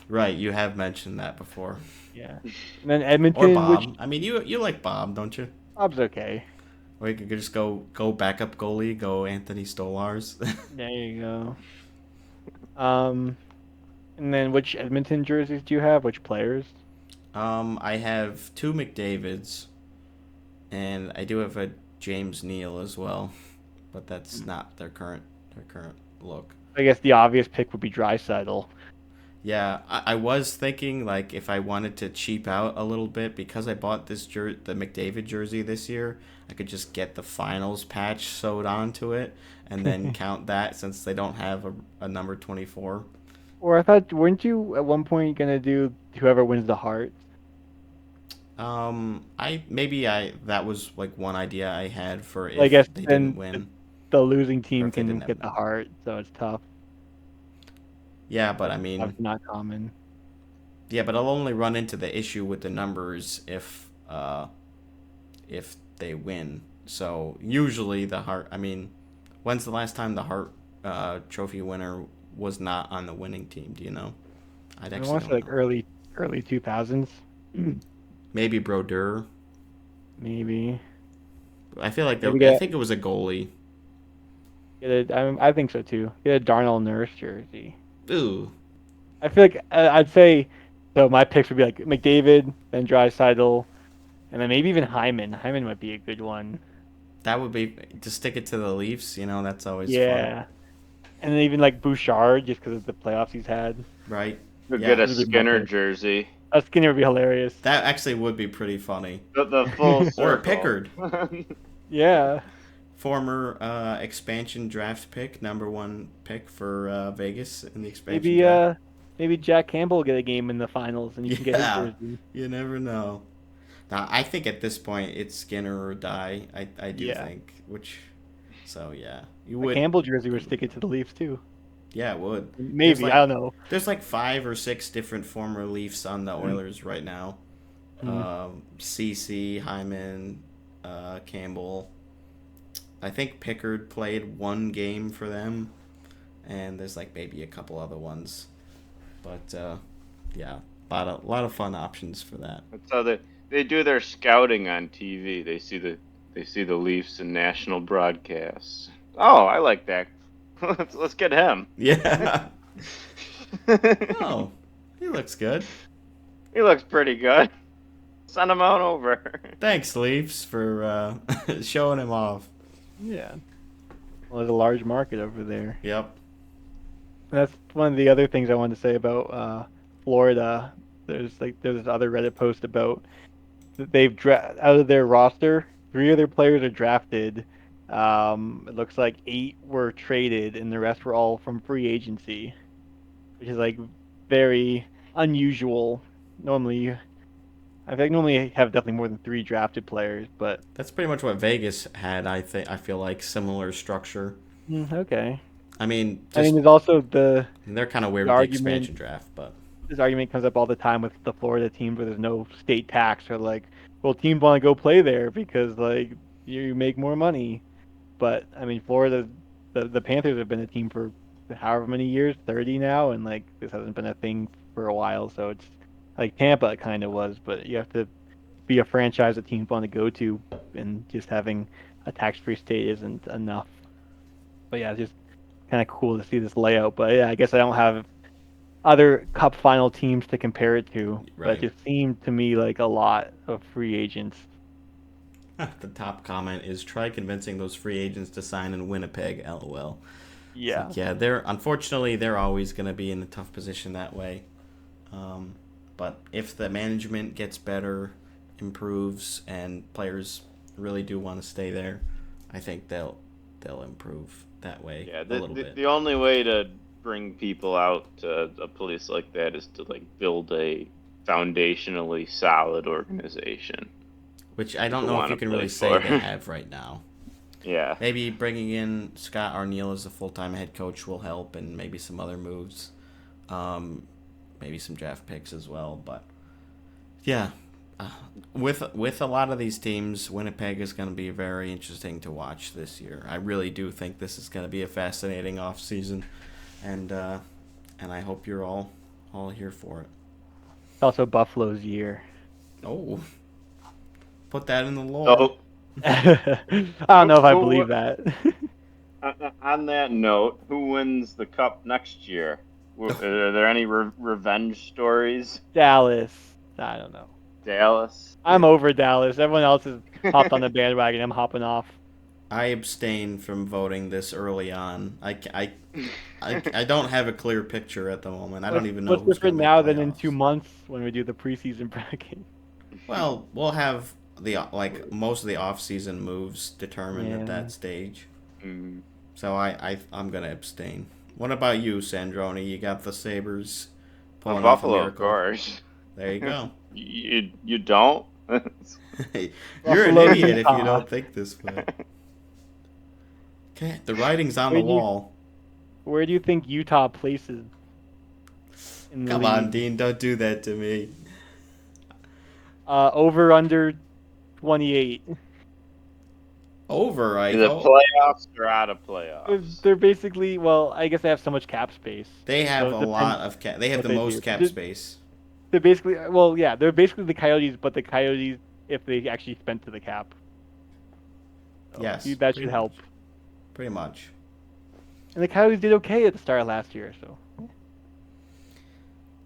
Speaker 1: Right, you have mentioned that before.
Speaker 5: Yeah. And then
Speaker 1: Or
Speaker 5: Edmonton,
Speaker 1: Bob.
Speaker 5: which
Speaker 1: I mean, you like Bob, don't you?
Speaker 5: Bob's okay.
Speaker 1: Or you could just go backup goalie, go Anthony Stolars.
Speaker 5: There you go. And then which Edmonton jerseys do you have? Which players?
Speaker 1: I have two McDavids, and I do have a James Neal as well, but that's not their current look.
Speaker 5: I guess the obvious pick would be Draisaitl.
Speaker 1: Yeah, I was thinking like if I wanted to cheap out a little bit because I bought the McDavid jersey this year, I could just get the finals patch sewed onto it and then count that since they don't have a number 24.
Speaker 5: Or I thought, weren't you at one point gonna do whoever wins the Hart?
Speaker 1: That was like one idea I had for if
Speaker 5: I guess
Speaker 1: they
Speaker 5: then
Speaker 1: didn't win.
Speaker 5: the losing
Speaker 1: Or
Speaker 5: team
Speaker 1: if they
Speaker 5: can
Speaker 1: didn't have
Speaker 5: get the
Speaker 1: enough.
Speaker 5: Hart, so it's tough.
Speaker 1: Yeah, but I mean,
Speaker 5: That's not common.
Speaker 1: yeah, but I'll only run into the issue with the numbers if they win. So usually the Hart. I mean, when's the last time the Hart trophy winner was not on the winning team? Do you know? I'd
Speaker 5: I
Speaker 1: actually
Speaker 5: want to
Speaker 1: don't
Speaker 5: say like
Speaker 1: know.
Speaker 5: early 2000s,
Speaker 1: Maybe Brodeur.
Speaker 5: maybe.
Speaker 1: I feel like
Speaker 5: Maybe
Speaker 1: I
Speaker 5: get
Speaker 1: think it was a goalie.
Speaker 5: I think so too. Get a Darnell Nurse jersey.
Speaker 1: Ooh,
Speaker 5: I feel like I'd say so. My picks would be like McDavid, then Draisaitl, and then maybe even Hyman. Hyman might be a good one.
Speaker 1: that would be to stick it to the Leafs. That's always
Speaker 5: Yeah, and then even like Bouchard, just because of the playoffs he's had.
Speaker 1: fun, right?
Speaker 6: Could
Speaker 1: Yeah.
Speaker 6: get a
Speaker 5: Those would be my
Speaker 6: Skinner
Speaker 5: picks.
Speaker 6: jersey.
Speaker 5: A Skinner would be hilarious.
Speaker 1: That actually would be pretty funny.
Speaker 6: The full circle.
Speaker 1: Or a Pickard.
Speaker 5: Yeah.
Speaker 1: Former expansion draft pick, number 1 pick for Vegas in the expansion
Speaker 5: Maybe
Speaker 1: draft.
Speaker 5: maybe Jack Campbell will get a game in the finals, and you can get his
Speaker 1: Yeah,
Speaker 5: jersey.
Speaker 1: you never know. Now, I think at this point it's Skinner or die. I do
Speaker 5: Yeah.
Speaker 1: think, so yeah, you
Speaker 5: A
Speaker 1: would.
Speaker 5: Campbell jersey would stick it to the Leafs too.
Speaker 1: Yeah, it would.
Speaker 5: Maybe,
Speaker 1: like-
Speaker 5: I don't know.
Speaker 1: There's like 5 or 6 different former Leafs on the Oilers right now.
Speaker 5: Mm.
Speaker 1: CC, Hyman, Campbell. I think Pickard played one game for them, and there's like maybe a couple other ones, but yeah, a lot of fun options for that.
Speaker 6: That's how they do their scouting on TV. They see the Leafs in national broadcasts. Oh, I like that. Let's get him.
Speaker 1: Yeah. Oh, he looks good.
Speaker 6: He looks pretty good. Send him on over.
Speaker 1: Thanks, Leafs, for showing him off.
Speaker 5: Yeah. Well, there's a large market over there.
Speaker 1: Yep.
Speaker 5: That's one of the other things I wanted to say about Florida. There's this other Reddit post about that they've out of their roster, 3 of their players are drafted. It looks like 8 were traded, and the rest were all from free agency, which is like very unusual. Normally, I think normally have definitely more than 3 drafted players, but
Speaker 1: That's pretty much what Vegas had. I feel like similar structure.
Speaker 5: okay.
Speaker 1: I mean,
Speaker 5: There's also
Speaker 1: they're kind of weird
Speaker 5: the
Speaker 1: with the
Speaker 5: argument-
Speaker 1: expansion draft, but
Speaker 5: this argument comes up all the time with the Florida teams where there's no state tax, or like, well, teams want to go play there because like you make more money. But I mean, Florida, the Panthers have been a team for however many years, 30 now, and like this hasn't been a thing for a while. So it's like Tampa it kind of was, but you have to be a franchise that teams want to go to, and just having a tax-free state isn't enough. But yeah, it's just kind of cool to see this layout. But yeah, I guess I don't have other Cup final teams to compare it to, but
Speaker 1: Right.
Speaker 5: it just seemed to me like a lot of free agents.
Speaker 1: the top comment is try convincing those free agents to sign in Winnipeg. LOL.
Speaker 5: Yeah.
Speaker 1: Yeah, they're always going to be in a tough position that way. But if the management gets better, improves, and players really do want to stay there, I think they'll improve that way
Speaker 6: Yeah,
Speaker 1: a little bit.
Speaker 6: the only way to bring people out to a place like that is to like build a foundationally solid organization.
Speaker 1: Which I don't
Speaker 6: people
Speaker 1: know if
Speaker 6: wanna
Speaker 1: you can
Speaker 6: play
Speaker 1: really say
Speaker 6: for.
Speaker 1: they have right now.
Speaker 6: Yeah.
Speaker 1: Maybe bringing in Scott Arniel as a full-time head coach will help, and maybe some other moves. Maybe some draft picks as well. But yeah, with a lot of these teams, Winnipeg is going to be very interesting to watch this year. I really do think this is going to be a fascinating offseason, and I hope you're all here for it.
Speaker 5: It's also Buffalo's year.
Speaker 1: Oh, put that in the lore.
Speaker 6: So,
Speaker 5: I don't know if I believe that.
Speaker 6: on that note, who wins the cup next year? Are there any revenge stories?
Speaker 5: Dallas. I don't know.
Speaker 6: Dallas?
Speaker 5: I'm over Dallas. Everyone else has hopped on the bandwagon. I'm hopping off.
Speaker 1: I abstain from voting this early on. I don't have a clear picture at the moment. I don't even know
Speaker 5: What's
Speaker 1: who's
Speaker 5: different
Speaker 1: gonna
Speaker 5: now
Speaker 1: make
Speaker 5: than in
Speaker 1: playoffs.
Speaker 5: 2 months when we do the preseason bracket?
Speaker 1: Well, we'll have most of the off-season moves determined
Speaker 5: Yeah.
Speaker 1: at that stage.
Speaker 6: Mm.
Speaker 1: So I'm gonna abstain. What about you, Sandroni? You got the Sabres pulling off a
Speaker 6: Buffalo, of
Speaker 1: miracle.
Speaker 6: course.
Speaker 1: There you go.
Speaker 6: You don't?
Speaker 1: You're an
Speaker 5: Buffalo,
Speaker 1: idiot if you
Speaker 5: Utah.
Speaker 1: don't think this way. Okay, the writing's on the
Speaker 5: Where do you-
Speaker 1: wall.
Speaker 5: Where do you think Utah places? In the
Speaker 1: Come on,
Speaker 5: league?
Speaker 1: Dean, don't do that to me.
Speaker 5: Over under 28.
Speaker 1: Over, I
Speaker 6: Either
Speaker 1: hope.
Speaker 6: playoffs or out of playoffs.
Speaker 5: They're basically, well, I guess they have so much cap space.
Speaker 1: They have
Speaker 5: So it
Speaker 1: a
Speaker 5: depends
Speaker 1: lot of cap. They have
Speaker 5: what
Speaker 1: the
Speaker 5: they
Speaker 1: most
Speaker 5: do.
Speaker 1: cap
Speaker 5: Just-
Speaker 1: space.
Speaker 5: They're basically, well, yeah, they're basically the Coyotes, but the Coyotes if they actually spent to the cap. So
Speaker 1: Yes,
Speaker 5: that
Speaker 1: pretty
Speaker 5: should help.
Speaker 1: Pretty much.
Speaker 5: And the Coyotes did okay at the start of last year, so.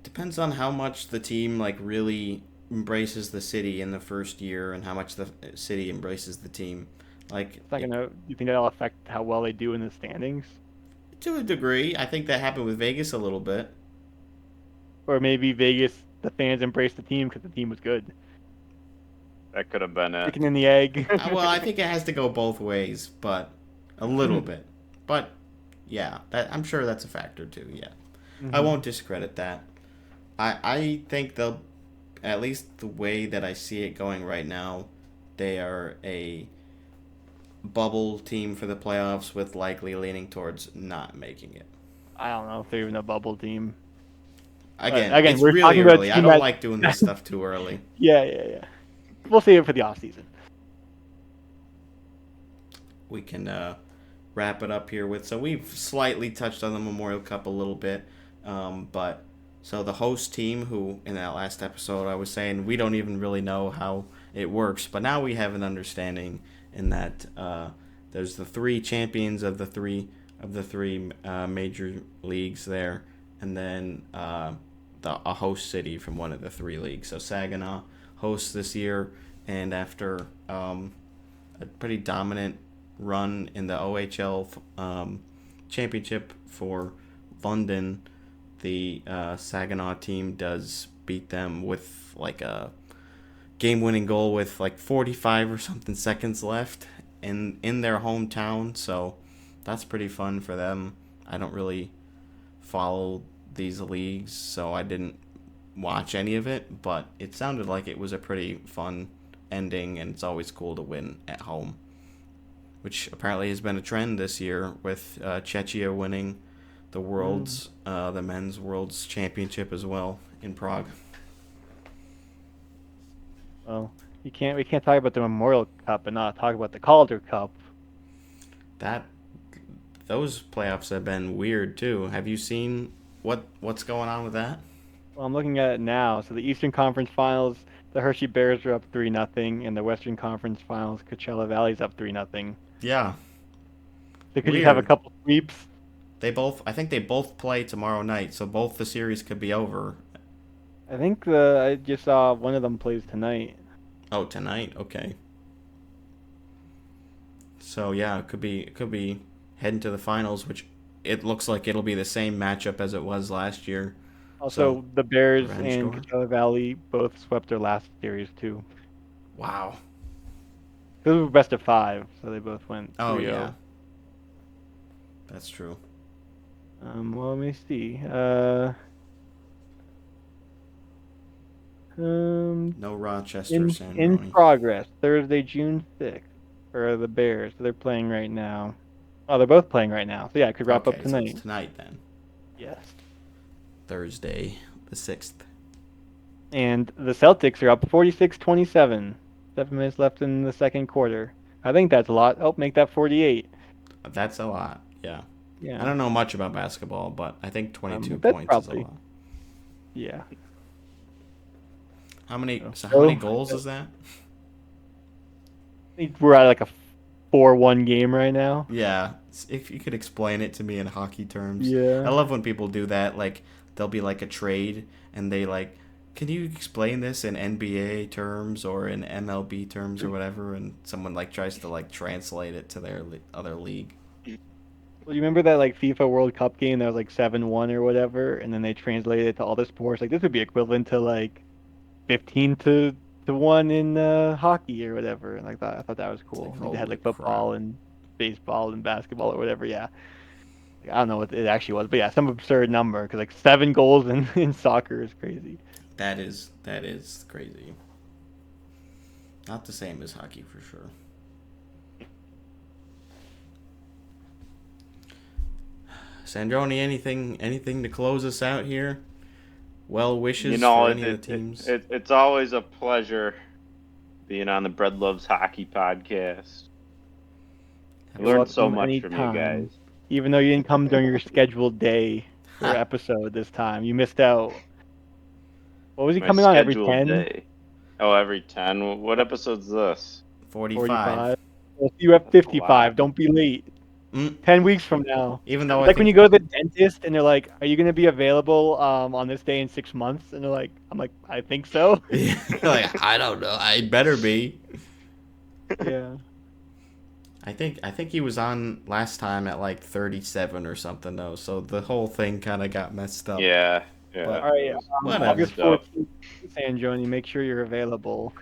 Speaker 1: Depends on how much the team really embraces the city in the first year, and how much the city embraces the team.
Speaker 5: It's not gonna. You think that'll affect how well they do in the standings,
Speaker 1: to a degree, I think that happened with Vegas a little bit.
Speaker 5: or maybe Vegas, the fans embraced the team because the team was good.
Speaker 6: That could have been it.
Speaker 5: Chicken and the egg.
Speaker 1: Well, I think it has to go both ways, but a little bit. But yeah, I'm sure that's a factor too. Yeah, I won't discredit that. I think they'll, at least the way that I see it going right now, they are a bubble team for the playoffs with likely leaning towards not making it.
Speaker 5: I don't know if they're even a bubble team.
Speaker 1: Again,
Speaker 5: Again,
Speaker 1: it's
Speaker 5: we're
Speaker 1: really
Speaker 5: talking about
Speaker 1: early. I
Speaker 5: team
Speaker 1: don't
Speaker 5: that-
Speaker 1: like doing this stuff too early.
Speaker 5: Yeah. We'll save it for the off season.
Speaker 1: we can wrap it up here with. So we've slightly touched on the Memorial Cup a little bit, but so the host team, who in that last episode I was saying we don't even really know how it works, but now we have an understanding in that there's the 3 champions of the three major leagues there, and then a host city from one of the 3 leagues. So Saginaw hosts this year, and after a pretty dominant run in the OHL championship for London, the Saginaw team does beat them with like a game-winning goal with like 45 or something seconds left in their hometown. So that's pretty fun for them. I don't really follow these leagues, so I didn't watch any of it, but it sounded like it was a pretty fun ending, and it's always cool to win at home, which apparently has been a trend this year with Czechia winning the the men's world's championship as well in Prague.
Speaker 5: Well, we can't talk about the Memorial Cup and not talk about the Calder Cup.
Speaker 1: Those playoffs have been weird too. Have you seen what's going on with that?
Speaker 5: Well, I'm looking at it now. So the Eastern Conference Finals, the Hershey Bears are up 3-0, and the Western Conference Finals, Coachella Valley's up 3-0.
Speaker 1: Yeah.
Speaker 5: They could just have a
Speaker 1: Weird.
Speaker 5: couple sweeps.
Speaker 1: I think they both play tomorrow night, so both the series could be over.
Speaker 5: I think I just saw one of them plays tonight.
Speaker 1: Oh, tonight? Okay. So yeah, it could be heading to the finals, which it looks like it'll be the same matchup as it was last year.
Speaker 5: Also,
Speaker 1: So,
Speaker 5: the Bears
Speaker 1: revenge
Speaker 5: and
Speaker 1: tour?
Speaker 5: Coachella Valley both swept their last series too.
Speaker 1: Wow.
Speaker 5: Those were best of 5, so they both went 3-0.
Speaker 1: Oh yeah. That's true.
Speaker 5: Well, let me see.
Speaker 1: No Rochester,
Speaker 5: in
Speaker 1: Sandroni.
Speaker 5: progress, Thursday, June 6th, for the Bears. So they're playing right now. Oh, they're both playing right now. So yeah, it could wrap up
Speaker 1: So
Speaker 5: tonight.
Speaker 1: it's tonight then.
Speaker 5: Yes.
Speaker 1: Thursday, the 6th.
Speaker 5: And the Celtics are up 46-27. 7 minutes left in the second quarter. I think that's a lot. Oh, make that 48.
Speaker 1: That's a lot. Yeah.
Speaker 5: Yeah.
Speaker 1: I don't know much about basketball, but I think 22
Speaker 5: that's
Speaker 1: points
Speaker 5: probably-
Speaker 1: is a lot.
Speaker 5: Yeah.
Speaker 1: How many
Speaker 5: So-
Speaker 1: goals is that?
Speaker 5: I think we're at like a 4-1 game right now.
Speaker 1: Yeah. If you could explain it to me in hockey terms.
Speaker 5: Yeah.
Speaker 1: I love when people do that. Like, there'll be like a trade, and they like, can you explain this in NBA terms or in MLB terms or whatever? And someone like tries to like translate it to their other league.
Speaker 5: Well, you remember that like FIFA World Cup game that was like 7-1 or whatever, and then they translated it to all the sports. Like this would be equivalent to like 15-1 in hockey or whatever. And I thought that was cool.
Speaker 1: Like,
Speaker 5: Like, they had like
Speaker 1: holy
Speaker 5: football
Speaker 1: crap.
Speaker 5: and baseball and basketball or whatever. Yeah. Like, I don't know what it actually was, but yeah, some absurd number because like 7 goals in soccer is crazy.
Speaker 1: That is crazy. Not the same as hockey for sure. Sandroni, anything to close us out here? Well wishes for any of the teams.
Speaker 6: It's always a pleasure being on the Bread Loves Hockey podcast. I
Speaker 5: You're
Speaker 6: learned so
Speaker 5: welcome
Speaker 6: much from you
Speaker 5: anytime.
Speaker 6: guys.
Speaker 5: Even though you didn't come during your scheduled day or episode this time, you missed out. What was he
Speaker 6: My
Speaker 5: coming on every
Speaker 6: scheduled
Speaker 5: 10?
Speaker 6: day. Oh, every 10? What episode's this?
Speaker 1: 45.
Speaker 5: We'll see you at 55.
Speaker 6: Wow.
Speaker 5: Don't be late.
Speaker 1: Mm,
Speaker 5: 10 weeks from now.
Speaker 1: even though
Speaker 5: Like when you go to the dentist and they're like, "Are you going to be available on this day in 6 months?" And they're like, "I'm like, I think so."
Speaker 1: like, I don't know. I better be.
Speaker 5: Yeah.
Speaker 1: I think he was on last time at like 37 or something though, so the whole thing kind of got messed up.
Speaker 6: Yeah.
Speaker 1: But-
Speaker 5: All right.
Speaker 1: Whatever.
Speaker 5: August 14th, Sandroni, make sure you're available.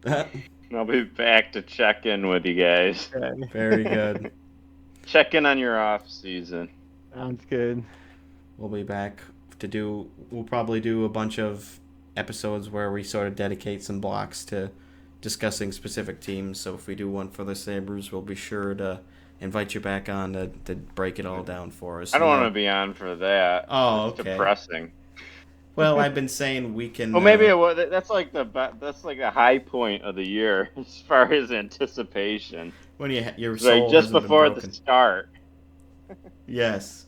Speaker 6: I'll be back to check in with you guys.
Speaker 5: Okay.
Speaker 1: Very good.
Speaker 6: Check in on your off season.
Speaker 5: Sounds good.
Speaker 1: We'll be back we'll probably do a bunch of episodes where we sort of dedicate some blocks to discussing specific teams. So if we do one for the Sabres, we'll be sure to invite you back on to break it all down for us.
Speaker 6: I don't want to be on for that.
Speaker 1: Oh,
Speaker 6: It's
Speaker 1: okay.
Speaker 6: depressing.
Speaker 1: Well, I've been saying we can.
Speaker 6: Well, maybe that's like the high point of the year as far as anticipation.
Speaker 1: when your
Speaker 6: It's
Speaker 1: soul
Speaker 6: like just
Speaker 1: hasn't been
Speaker 6: before the
Speaker 1: broken.
Speaker 6: start.
Speaker 1: Yes.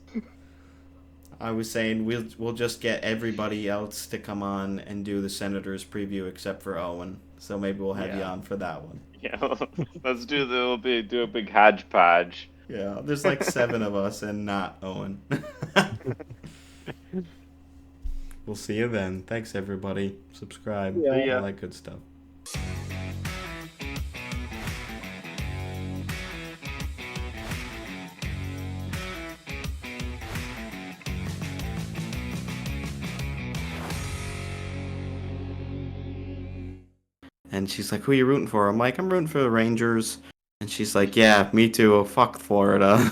Speaker 1: I was saying we'll just get everybody else to come on and do the Senators preview except for Owen. So maybe we'll have you
Speaker 5: Yeah.
Speaker 1: on for that one.
Speaker 6: Yeah, let's do a big hodgepodge.
Speaker 1: Yeah, there's like 7 of us and not Owen. We'll see you then. Thanks everybody. Subscribe.
Speaker 5: Yeah.
Speaker 6: See ya.
Speaker 1: All that good stuff. And she's like, who are you rooting for? I'm like, I'm rooting for the Rangers. And she's like, yeah, me too. Oh, fuck Florida.